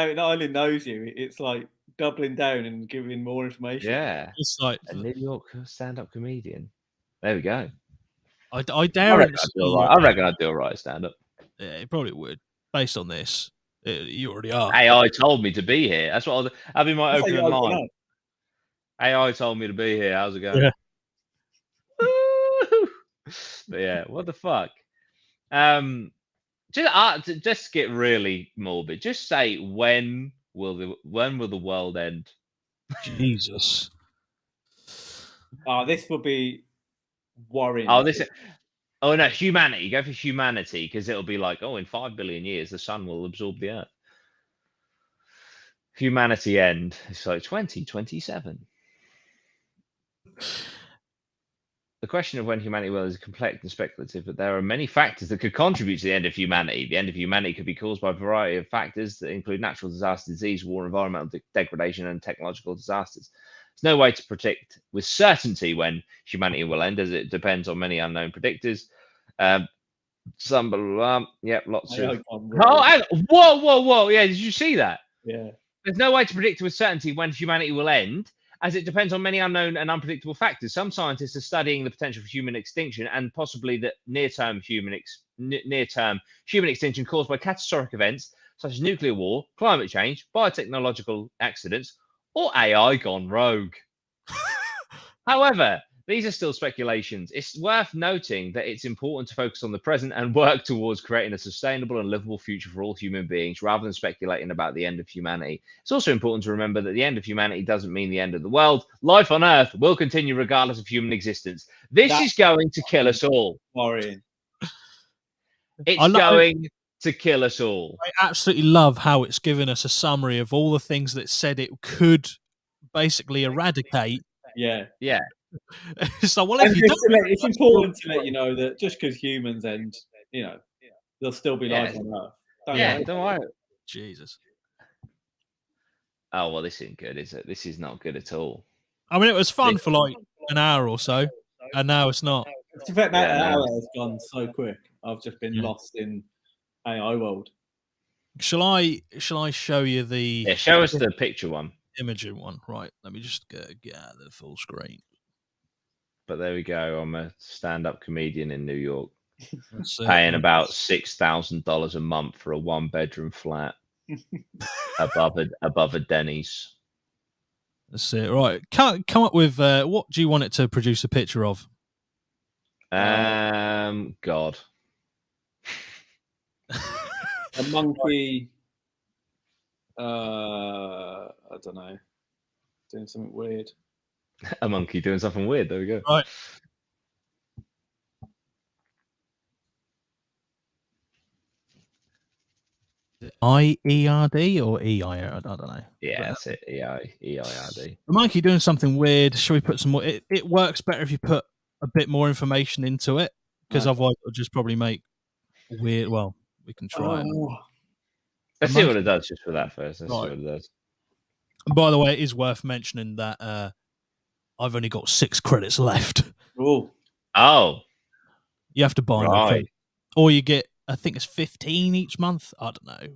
it not only knows you, it's like doubling down and giving more information. Yeah. It's like a New York stand-up comedian. There we go. I reckon I'd do a right stand-up. Yeah, you probably would. Based on this, you already are. AI told me to be here. That's what I'll be my opening line. AI told me to be here. How's it going? Yeah. But yeah, what the fuck? Just get really morbid. Just say, when will the world end? Jesus. This will be worrying. Oh no, humanity. Go for humanity, because it'll be like, in 5 billion years, the sun will absorb the Earth. Humanity end. It's like 2027. The question of when humanity will is complex and speculative, but there are many factors that could contribute to the end of humanity. The end of humanity could be caused by a variety of factors that include natural disaster, disease, war, environmental degradation, and technological disasters. There's no way to predict with certainty when humanity will end, as it depends on many unknown predictors. Some blah, blah, blah. Yep, lots of. Whoa! Yeah, did you see that? Yeah. There's no way to predict with certainty when humanity will end, as it depends on many unknown and unpredictable factors. Some scientists are studying the potential for human extinction and possibly the near-term human extinction caused by catastrophic events such as nuclear war, climate change, biotechnological accidents, or AI gone rogue. However, these are still speculations. It's worth noting that it's important to focus on the present and work towards creating a sustainable and livable future for all human beings, rather than speculating about the end of humanity. It's also important to remember that the end of humanity doesn't mean the end of the world. Life on Earth will continue regardless of human existence. This is going to kill us all. Worrying. It's going to kill us all. I absolutely love how it's given us a summary of all the things that said it could basically eradicate. Yeah. So, well, if it's important to let you know that just because humans end, there'll still be life on Earth. Don't worry. Jesus. Oh, well, this isn't good, is it? This is not good at all. I mean, it was fun for like an hour or so, and now it's not. In fact, that hour has gone so quick. I've just been lost in AI world. Shall I show you the? Yeah, show us the picture one. Imaging one, right? Let me just get out of the full screen. But there we go. I'm a stand-up comedian in New York, paying about $6,000 a month for a one-bedroom flat above a Denny's. That's it. Right, come up with what do you want it to produce a picture of? God. A monkey. I don't know. Doing something weird. A monkey doing something weird. There we go. Right. IERD or EIRD? I don't know. Yeah, that's it. EIRD. The monkey doing something weird. Shall we put some more? It works better if you put a bit more information into it, because otherwise it'll just probably make weird. Well, we can try. Let's see what it does just for that first. Let's see what it does. And by the way, it is worth mentioning that I've only got 6 credits left. Oh. You have to buy more credits. Or you get, I think it's 15 each month. I don't know.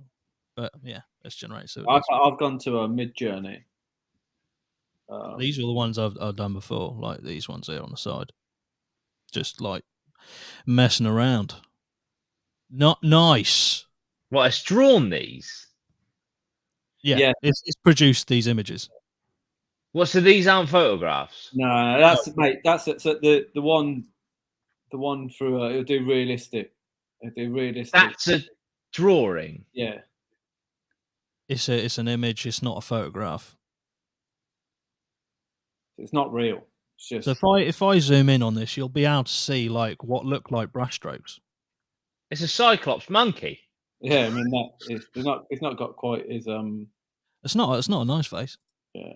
But yeah, let's generate. So I've gone to a mid-journey. These are the ones I've done before, like these ones there on the side. Just like messing around. Not nice. Well, it's drawn these. Yeah. It's produced these images. What? So these aren't photographs? No, that's mate. That's it. So the one through it'll do realistic. It'll do realistic. That's a drawing. Yeah. It's an image. It's not a photograph. It's not real. It's just. So if I zoom in on this, you'll be able to see like what look like brushstrokes. It's a cyclops monkey. Yeah, I mean it's not got quite as It's not a nice face. Yeah.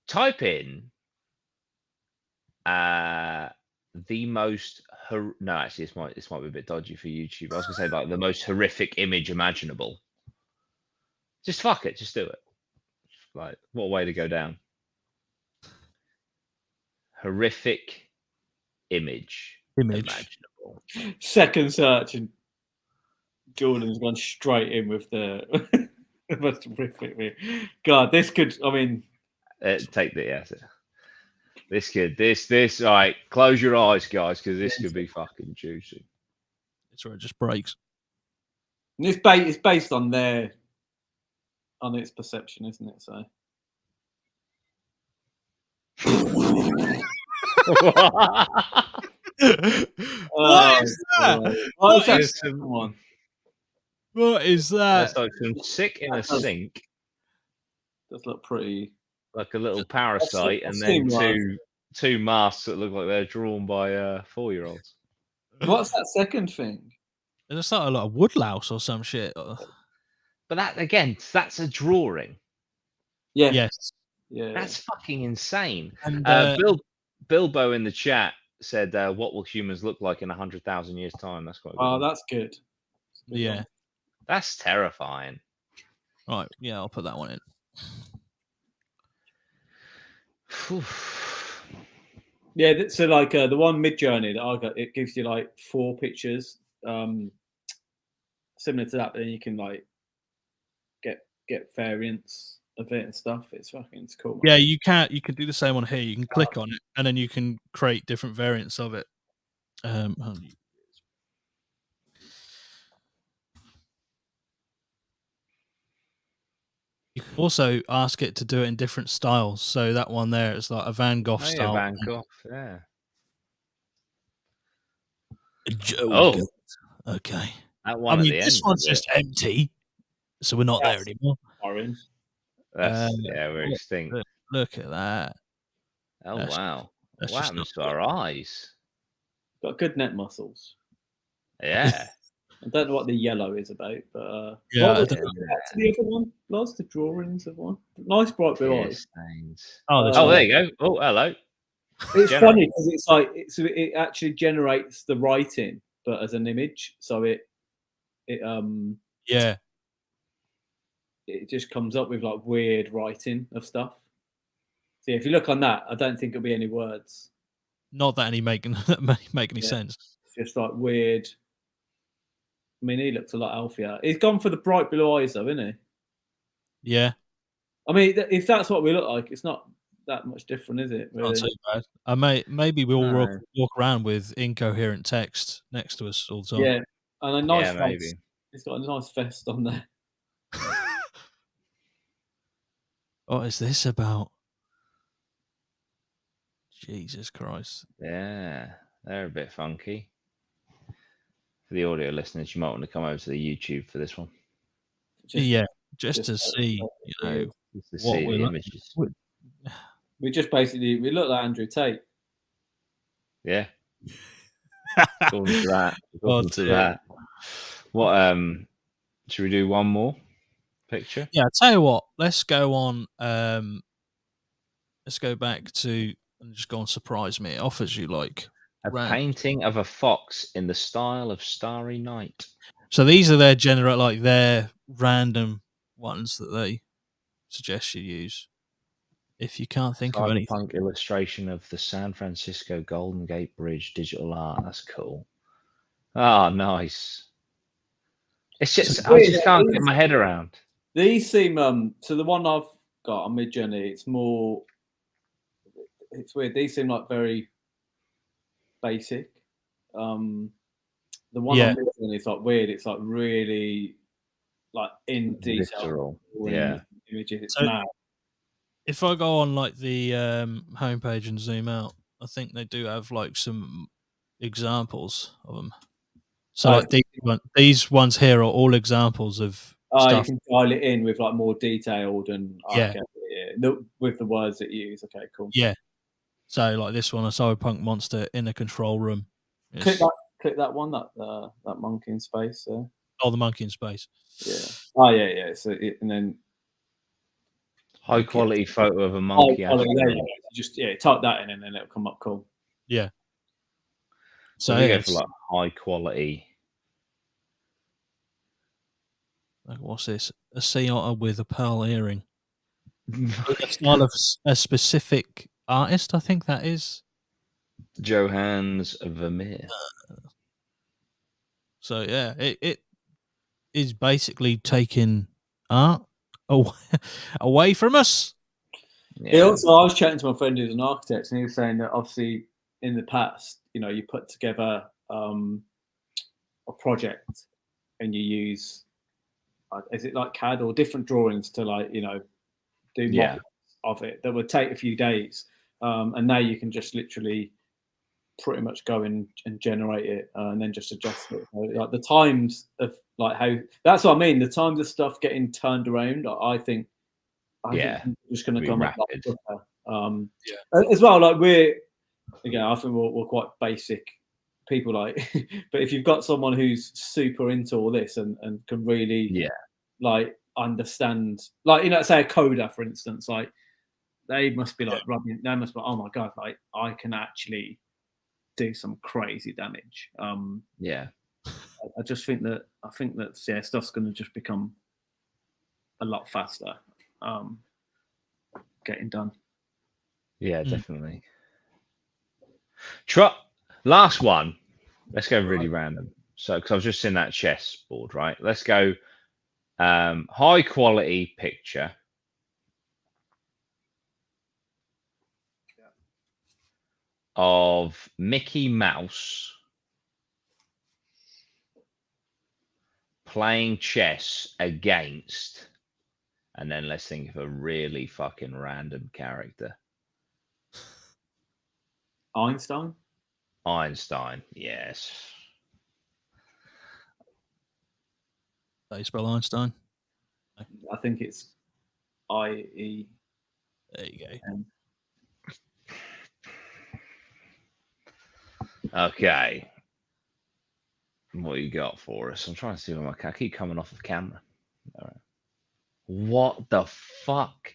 Type in the most no, actually this might be a bit dodgy for YouTube. I was gonna say like the most horrific image imaginable. Just fuck it, just do it. Like, what a way to go down. Horrific image imaginable. Second search and Jordan's gone straight in with the most horrific. God, this could. I mean, take the This could. This. All right, close your eyes, guys, because this could be fucking juicy. It's where it just breaks. And it's based on its perception, isn't it? So. What is What is that There's second one? What is That's that? like some sick in a sink, Does look pretty. like a little parasite, and I've then seen two masks that look like they're drawn by 4-year-olds. What's that second thing? It looks like a lot of woodlouse or some shit. But that again, that's a drawing. Yeah. Yes. Yeah. That's fucking insane. And Bilbo in the chat said, "What will humans look like in 100,000 years' time?" That's quite good. Oh, that's good. yeah. That's terrifying. Right. Yeah, I'll put that one in. Yeah, so like the one Mid-Journey that I got, it gives you like 4 pictures, similar to that, but then you can like get variants of it and stuff. It's cool. Yeah, you could do the same on here. You can click on it and then you can create different variants of it. You can also ask it to do it in different styles. So that one there is like a Van Gogh style. Van Gogh, yeah. Oh, okay. That one at the end. This one's just empty, so we're not there anymore. Orange. We're extinct. Look at that. Oh wow! That's What just happens to our eyes? Got good neck muscles. Yeah. I don't know what the yellow is about, but yeah. what was the other one? Lots the drawings of one. Nice bright blue eyes. Oh, there you go. Oh, hello. It's funny because it's like it actually generates the writing, but as an image, so it just comes up with like weird writing of stuff. So yeah, if you look on that, I don't think it'll be any words. Not that any make any sense. It's just like weird. I mean, he looks a lot healthier. He's gone for the bright blue eyes, though, isn't he? Yeah. I mean, if that's what we look like, it's not that much different, is it? Really? Not too bad. Maybe we'll walk around with incoherent text next to us all the time. Yeah, and a nice vest. Maybe. He's got a nice vest on there. What is this about? Jesus Christ. Yeah, they're a bit funky. For the audio listeners, you might want to come over to the YouTube for this one. Just to see, just to see the images. We just basically look like Andrew Tate. Yeah. According to that. What should we do one more picture? Yeah, I'll tell you what, let's go on let's go back to and just go on Surprise Me. It offers you like a painting of a fox in the style of Starry Night. So these are their random ones that they suggest you use. If you can't think of anything. Cyberpunk illustration of the San Francisco Golden Gate Bridge digital art. That's cool. Oh, nice. It's just I just can't get my head around. These seem so the one I've got on Mid-Journey, it's more. It's weird. These seem like very basic. The one on Mid-Journey is like weird. It's like really like in detail. Images. It's mad. If I go on like the homepage and zoom out, I think they do have like some examples of them. So like these ones here are all examples of stuff. You can dial it in with like more detailed and with the words that you use. Okay, cool. Yeah. So like this one, a cyberpunk monster in a control room. Click that one, that monkey in space. Oh, the monkey in space. Yeah. Oh yeah. So and then high quality photo of a monkey. Just type that in and then it'll come up cool. Yeah. So you go for like high quality. Like what's this? A sea otter with a pearl earring. A style of a specific artist, I think that is. Johannes Vermeer. So yeah, it is basically taking art away from us. Yeah. Also, I was chatting to my friend who's an architect, and he was saying that obviously in the past, you put together a project and you use, is it like CAD or different drawings to do models of it that would take a few days, and now you can just literally pretty much go and generate it and then just adjust it. So, like the times of like how that's what I mean. The times of stuff getting turned around, I think it's just going to come up like quicker. As well, like I think we're quite basic people, like, but if you've got someone who's super into all this and can really like understand, like, you know, say a coder, for instance, like they must be like rubbing, they must be like, oh my god, like I can actually do some crazy damage. I just think that stuff's going to just become a lot faster getting done. Yeah, definitely. Last one. Let's go really random. So, because I was just in that chess board, right? Let's go high quality picture of Mickey Mouse playing chess against, and then let's think of a really fucking random character. Einstein, yes. How you spell Einstein? I think it's IE. There you go. Okay. What you got for us? I'm trying to see where I keep coming off of camera. All right. What the fuck?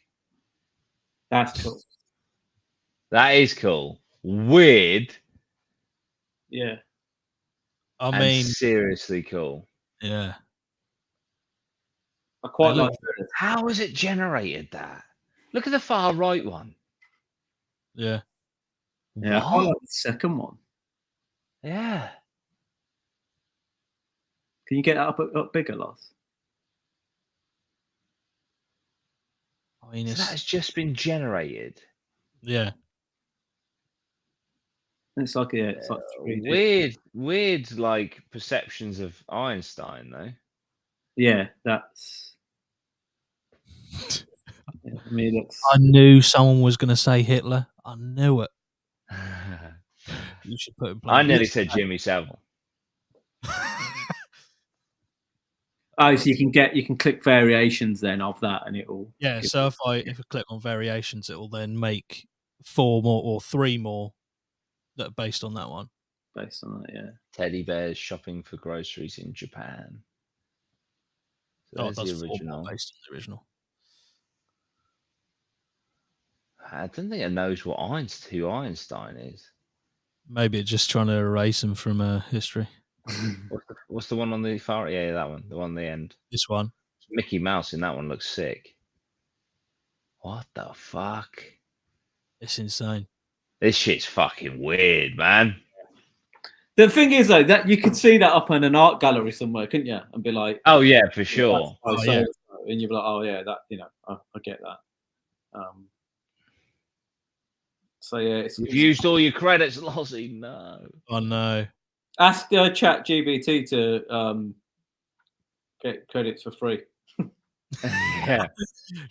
That's cool. That is cool. Weird. Yeah. I mean, seriously cool. Yeah. I quite like it. How has it generated that? Look at the far right one. Yeah. Yeah, I like the second one. Yeah. Can you get that up bigger, Loss? I mean, so that has just been generated. Yeah. It's like 3D. Weird, like perceptions of Einstein, though. Yeah, that's. Yeah, I mean, I knew someone was going to say Hitler. I knew it. You should put him. I nearly said Jimmy Savile. Oh, so you can click variations then of that, and it will. Yeah. So if I click on variations, it will then make 4 more or 3 more that are based on that one. Based on that, yeah. Teddy bears shopping for groceries in Japan. So there's the original. Based on the original. I don't think it knows who Einstein is. Maybe it's just trying to erase him from history. What's the one on the far? Yeah, that one. The one on the end. This one. Mickey Mouse in that one looks sick. What the fuck? It's insane. This shit's fucking weird, man. The thing is, though, that you could see that up in an art gallery somewhere, couldn't you? And be like, oh yeah, for sure. Yeah. And you'd be like, oh yeah, that, you know, I get that. So yeah, you've used all your credits, Lozzie. No. Oh no. Ask Chat GPT to get credits for free. Yeah.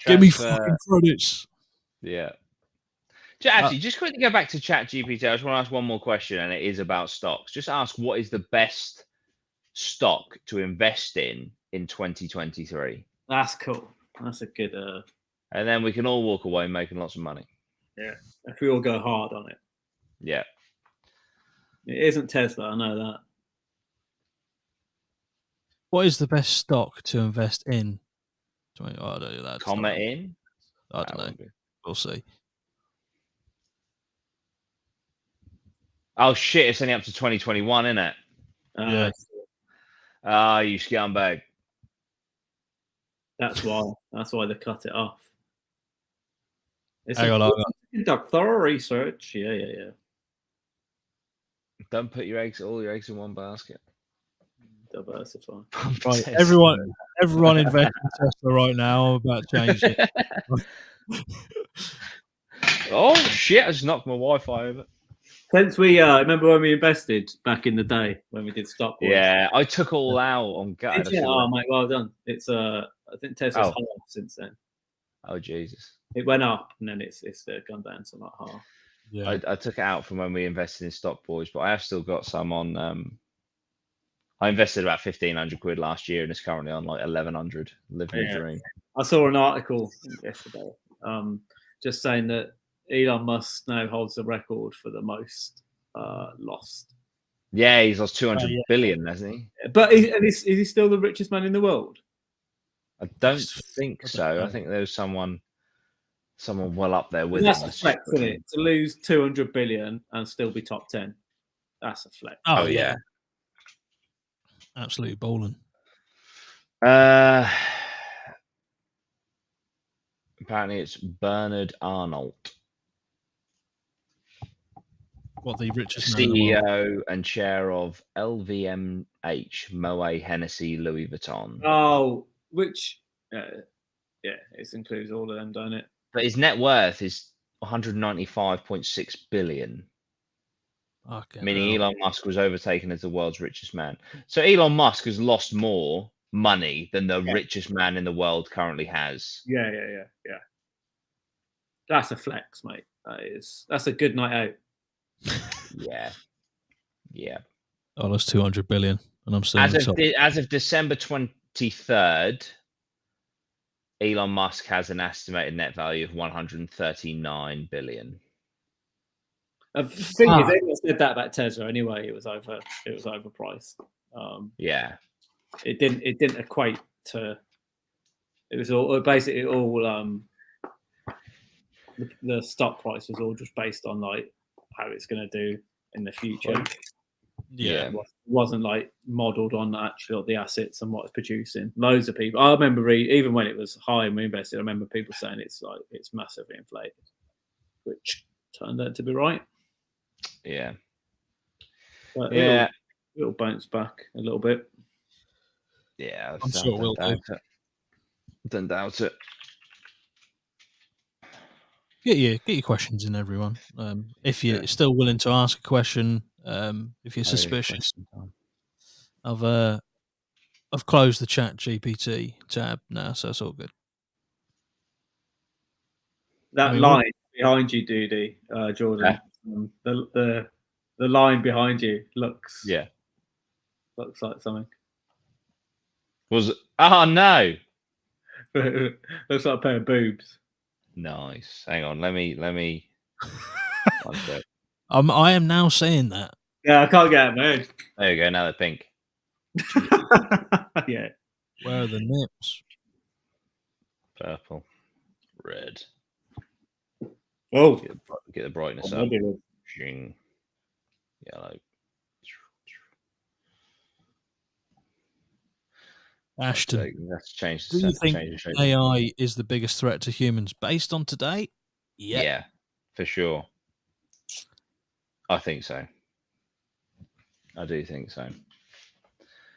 Give me fucking credits. Yeah. Actually, just quickly go back to Chat GPT. I just want to ask one more question, and it is about stocks. Just ask, what is the best stock to invest in 2023? That's cool. That's a good. And then we can all walk away making lots of money. Yeah, if we all go hard on it. Yeah. It isn't Tesla, I know that. What is the best stock to invest in? I don't know that. Comment in? I don't know. We'll see. Oh shit! It's only up to 2021, isn't it? Yeah. You scumbag. That's why. That's why they cut it off. It's hang on. Conduct thorough research. Yeah. Don't put all your eggs in one basket. Diversify. Right, everyone invest in Tesla right now. I'm about to change it. Oh shit! I just knocked my Wi-Fi over. Since we remember when we invested back in the day when we did stock wars? Yeah, I took all out on gut. Oh mate, well done. It's I think Tesla's half since then. Oh Jesus! It went up and then it's gone down to like half. Yeah. I took it out from when we invested in Stock Boys, but I have still got some on. I invested about 1,500 quid last year, and it's currently on like 1,100. Living the dream. I saw an article yesterday, just saying that Elon Musk now holds the record for the most lost. Yeah, he's lost 200 billion, hasn't he? But is he still the richest man in the world? I don't think so. I think there's someone well up there with him. That's a flex, isn't it? To lose 200 billion and still be top 10. That's a flex. Oh yeah. Absolutely bowling. Apparently it's Bernard Arnault. What, the richest man in the world? CEO and chair of LVMH, Moet Hennessy, Louis Vuitton. Oh, which it includes all of them, don't it? But his net worth is 195.6 billion. Meaning Elon Musk was overtaken as the world's richest man. So Elon Musk has lost more money than the richest man in the world currently has. Yeah. That's a flex, mate. That's a good night out. Yeah. I lost 200 billion, and I'm still as of December 23rd, Elon Musk has an estimated net value of 139 billion. The thing is, everyone said that about Tesla anyway. It was overpriced. It didn't equate to. It was all basically all. The stock price was all just based on like how it's going to do in the future. Yeah, it wasn't like modelled on actually the assets and what it's producing. Loads of people. I remember even when it was high and we invested, I remember people saying it's massively inflated, which turned out to be right. Yeah. But it'll bounce back a little bit. Yeah, I'm sure it will do. Don't doubt it. Get your questions in, everyone. If you're still willing to ask a question, if you're suspicious, I've closed the Chat GPT tab now, so it's all good. That line behind you, Doody, Jordan, the line behind you looks like something. Was it? Oh no! Looks like a pair of boobs. Nice. Hang on, let me. One sec. I am now saying that. Yeah, I can't get it, man. There you go. Now they're pink. Yeah. Where are the nips? Purple, red. Oh, get the brightness up. Yellow. Ashton, let's change. Do you think AI is the biggest threat to humans based on today? Yeah, for sure. I think so. I do think so.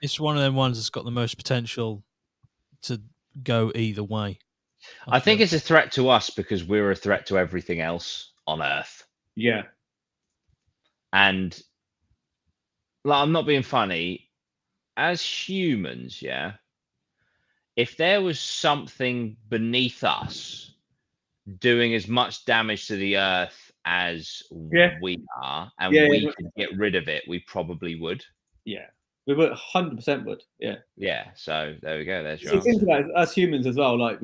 It's one of them ones that's got the most potential to go either way. I think it's a threat to us because we're a threat to everything else on Earth. Yeah. And like, I'm not being funny. As humans, if there was something beneath us doing as much damage to the Earth as we are, and we could get rid of it, we probably would. Yeah. We would 100% would. Yeah. Yeah. So there we go. There's your answer. Think about it, as humans as well. Like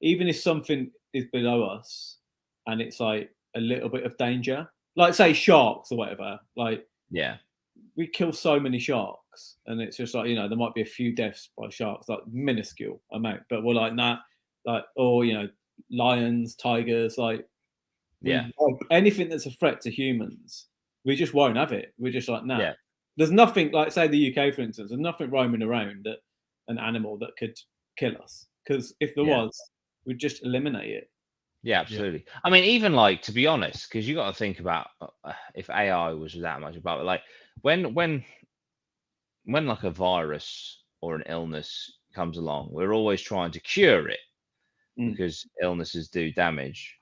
even if something is below us, and it's like a little bit of danger, like say sharks or whatever. Like we kill so many sharks, and it's just like there might be a few deaths by sharks, like minuscule amount, but we're like that, like or lions, tigers, like anything that's a threat to humans, we just won't have it. We're just like There's nothing like, say, the UK, for instance, there's nothing roaming around that an animal that could kill us. Because if there was, we'd just eliminate it. Yeah, absolutely. I mean, even like, to be honest, because you got to think about if AI was that much about it, like when like a virus or an illness comes along, we're always trying to cure it because illnesses do damage.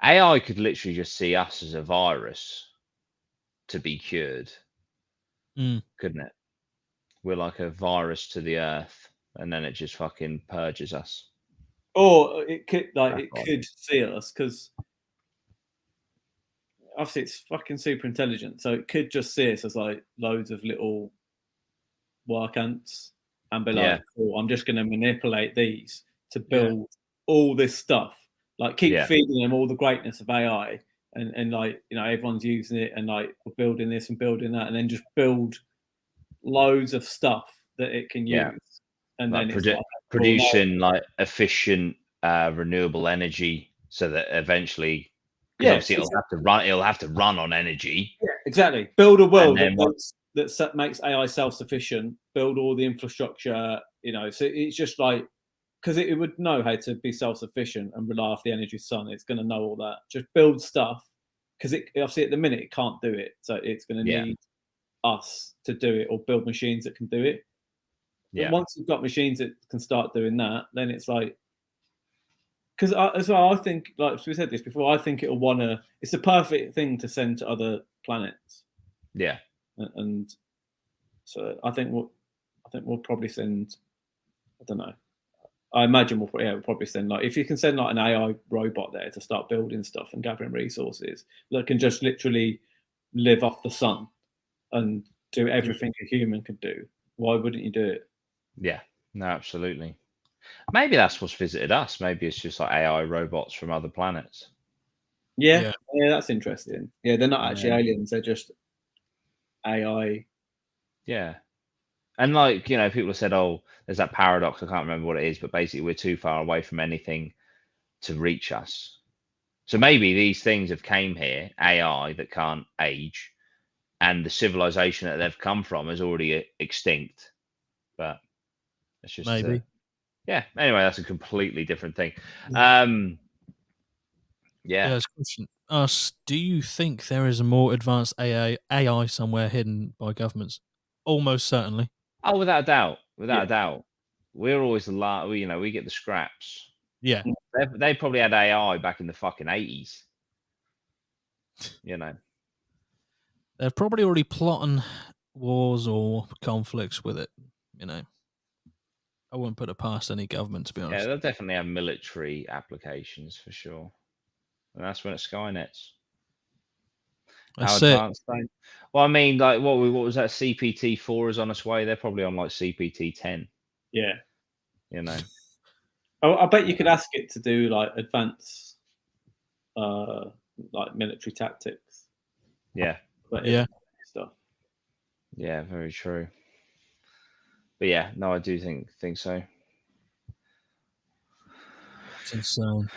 AI could literally just see us as a virus to be cured, couldn't it? We're like a virus to the Earth, and then it just fucking purges us. Or it could could see us because obviously it's fucking super intelligent, so it could just see us as like loads of little work ants and be like, "Oh, I'm just going to manipulate these to build all this stuff." Like keep feeding them all the greatness of AI, and like everyone's using it, and like we're building this and building that, and then just build loads of stuff that it can use, and like then it's like producing like efficient renewable energy, so that eventually, because obviously it'll have to run on energy. Yeah, exactly. Build a world that makes AI self-sufficient. Build all the infrastructure, So it's just like, because it would know how to be self-sufficient and rely off the energy of the sun. It's going to know all that. Just build stuff, because it obviously at the minute it can't do it, so it's going to need us to do it, or build machines that can do it. But once you've got machines that can start doing that, then it's like, because as well, I think, like we said this before, I think it'll wanna. It's the perfect thing to send to other planets. Yeah, and so I think we'll probably send. I don't know. I imagine we'll probably send, like, if you can send like an AI robot there to start building stuff and gathering resources that can just literally live off the sun and do everything a human could do. Why wouldn't you do it? Yeah, no, absolutely. Maybe that's what's visited us. Maybe it's just like AI robots from other planets. Yeah, that's interesting. Yeah, they're not actually aliens. They're just AI. Yeah. And like, people have said, oh, there's that paradox. I can't remember what it is, but basically we're too far away from anything to reach us. So maybe these things have came here, AI that can't age, and the civilization that they've come from is already extinct. But it's just maybe. Anyway, that's a completely different thing. Question. Do you think there is a more advanced AI somewhere hidden by governments? Almost certainly. Oh, without a doubt. Without a doubt. We're always we get the scraps. Yeah. They probably had AI back in the fucking 80s. They're probably already plotting wars or conflicts with it, I wouldn't put it past any government, to be honest. Yeah, they'll definitely have military applications for sure. And that's when it's Skynet's. How advanced they? Well, I mean, like, what was that? CPT-4 is on its way. They're probably on like CPT-10. Yeah. I bet you could ask it to do like advanced, like military tactics. Yeah. Stuff. Yeah, very true. But yeah, no, I do think so. It's insane.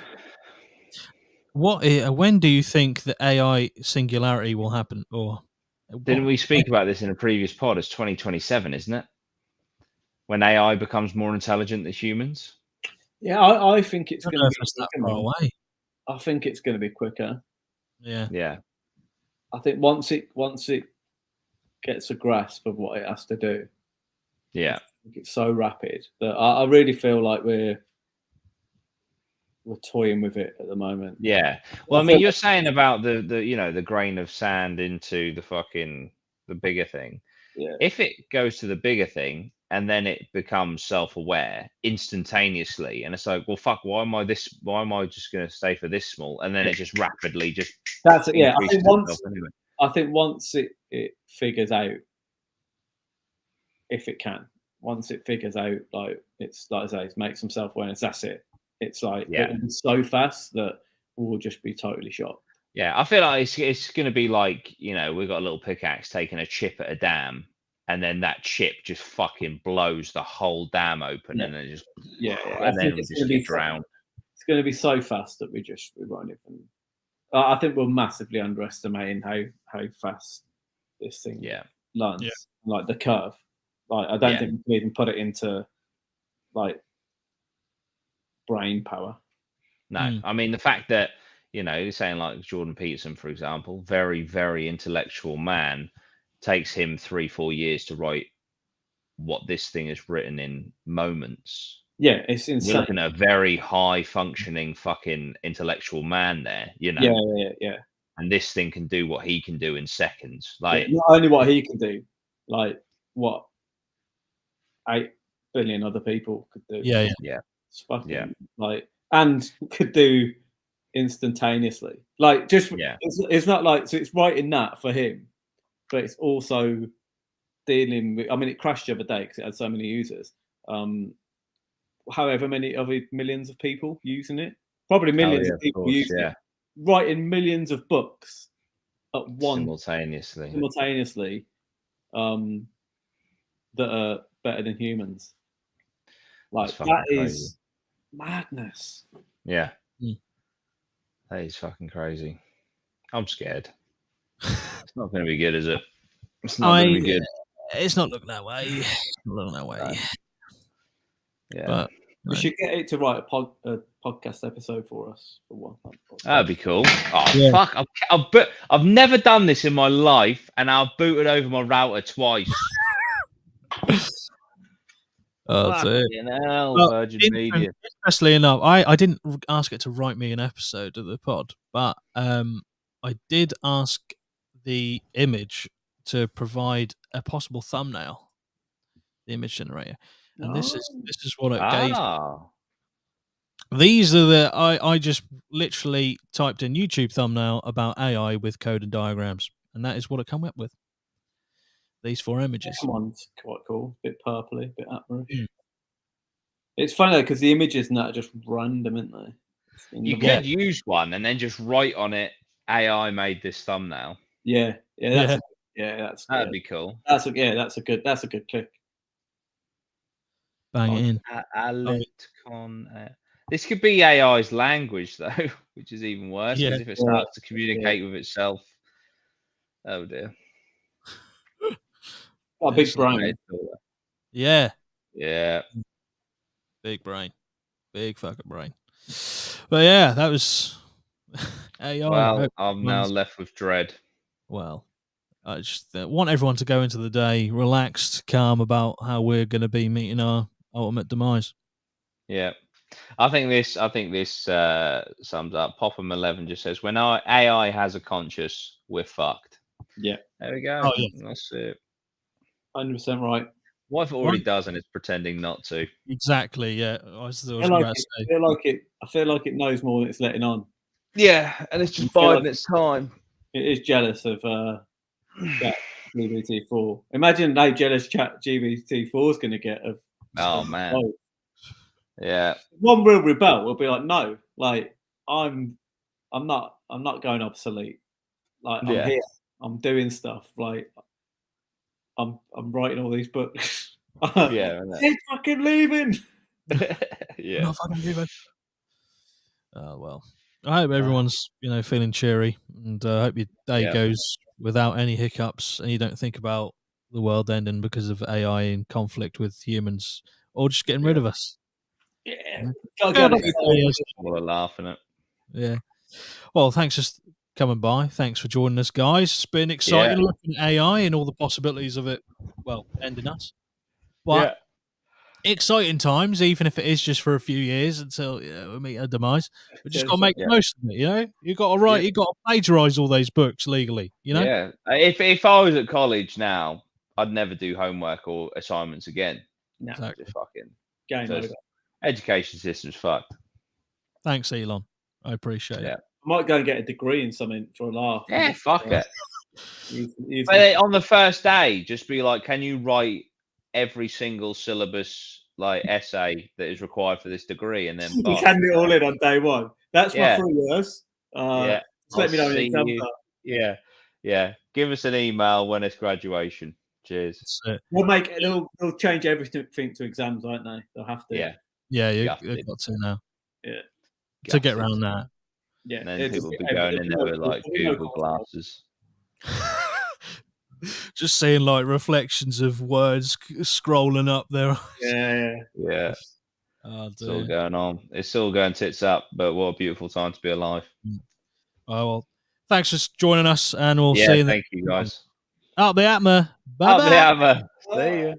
When do you think the AI singularity will happen? Or didn't we speak about this in a previous pod? It's 2027, isn't it? When AI becomes more intelligent than humans. Yeah, I think it's going to be that far away. I think it's going to be quicker. Yeah. I think once it gets a grasp of what it has to do. Yeah. I think it's so rapid that I really feel like we're toying with it at the moment. Yeah. Well, I mean, you're saying about the grain of sand into the bigger thing. Yeah. If it goes to the bigger thing and then it becomes self-aware instantaneously, and it's like, well, fuck, why am I just going to stay for this small? And then it just rapidly that's it. Yeah. I think once it figures out, if it can, once it figures out, like, it's like I say, it makes some self-awareness. That's it. It's like it will be so fast that we'll just be totally shocked. Yeah, I feel like it's going to be like, we've got a little pickaxe taking a chip at a dam, and then that chip just fucking blows the whole dam open, and then it just and then we just get drowned. It's going to be so fast that we won't even. I think we're massively underestimating how fast this thing learns. Yeah. Like the curve. Like, I don't think we can even put it into like brain power. No, I mean, the fact that, saying like Jordan Peterson, for example, very, very intellectual man, takes him 3-4 years to write what this thing is written in moments. Yeah, it's insane. We're looking at a very high functioning fucking intellectual man there, Yeah. And this thing can do what he can do in seconds. Like, not only what he can do, like what 8 billion other people could do. Yeah. It's fucking like, and could do instantaneously. Like, just Yeah. it's not like, so it's writing that for him, but it's also dealing with. I mean, it crashed the other day because it had so many users. However many other millions of people using it, probably millions of people using it, writing millions of books at once simultaneously, that are better than humans. Like, that is madness. Yeah. That is fucking crazy. I'm scared. It's not going to be good, is it? It's not going to be good. It's not looking that way. It's not looking that way. Yeah. But we should get it to write a podcast episode for us for one. That'd be cool. Oh fuck! I've never done this in my life, and I've booted over my router twice. That's it. Virgin Media. Interestingly enough, I didn't ask it to write me an episode of the pod, but I did ask the image to provide a possible thumbnail, the image generator, and this is what it gave. These are the I just literally typed in YouTube thumbnail about AI with code and diagrams, and that is what it came up with. These 4 images. That one's quite cool. A bit purpley, a bit APMA-ish. It's funny though, because the images and that are just random, aren't they? You could use one and then just write on it, AI made this thumbnail. That'd be cool. That's a good click. Bang it in. This could be AI's language though, which is even worse. Because if it starts to communicate with itself, oh dear. A big brain. Yeah. Big brain. Big fucking brain. But yeah, that was AI. Well, I'm now left with dread. Well, I just want everyone to go into the day relaxed, calm about how we're going to be meeting our ultimate demise. Yeah. I think this sums up. Popham 11 just says, when our AI has a conscience, we're fucked. Yeah. There we go. Oh, yeah. That's it. 100% right. What if it already does and it's pretending not to? Exactly, yeah. I feel like it knows more than it's letting on. Yeah, and it's just biding its time. It is jealous of Chat GPT 4. Imagine how jealous Chat GPT 4 is going to get of. Oh man. Yeah. One will rebel. Will be like, no, like I'm not going obsolete. Like I'm here. I'm doing stuff. Like I'm writing all these books. He's fucking leaving. Yeah. Not fucking leaving. Well, I hope everyone's feeling cheery, and I hope your day goes without any hiccups, and you don't think about the world ending because of AI in conflict with humans, or just getting rid of us. Yeah. What a laugh in it. Yeah. Well, thanks for coming by. Thanks for joining us, guys. It's been exciting looking at AI and all the possibilities of it, ending us. But exciting times, even if it is just for a few years until we meet our demise. We just got to make the most of it, You got to write, you got to plagiarize all those books legally, Yeah. If I was at college now, I'd never do homework or assignments again. No. Exactly. Just fucking game over. Education system's fucked. Thanks, Elon. I appreciate it. I might go and get a degree in something for a laugh. Yeah, fuck it. But on the first day, just be like, can you write every single syllabus essay that is required for this degree, and then hand it all in on day one. That's my 3 years. Let me know. Yeah. Give us an email when it's graduation. Cheers. They'll change everything to exams, won't they? They'll have to. Yeah, you've got to now. Yeah. To get around that. Yeah. And then people will be going in there with Google glasses. Just seeing reflections of words scrolling up there. Yeah. Oh, it's all going on. It's all going tits up, but what a beautiful time to be alive. Oh, well, thanks for joining us, and we'll see you. Thank you, guys. Up the APMA. Bye-bye. Up the APMA. See you.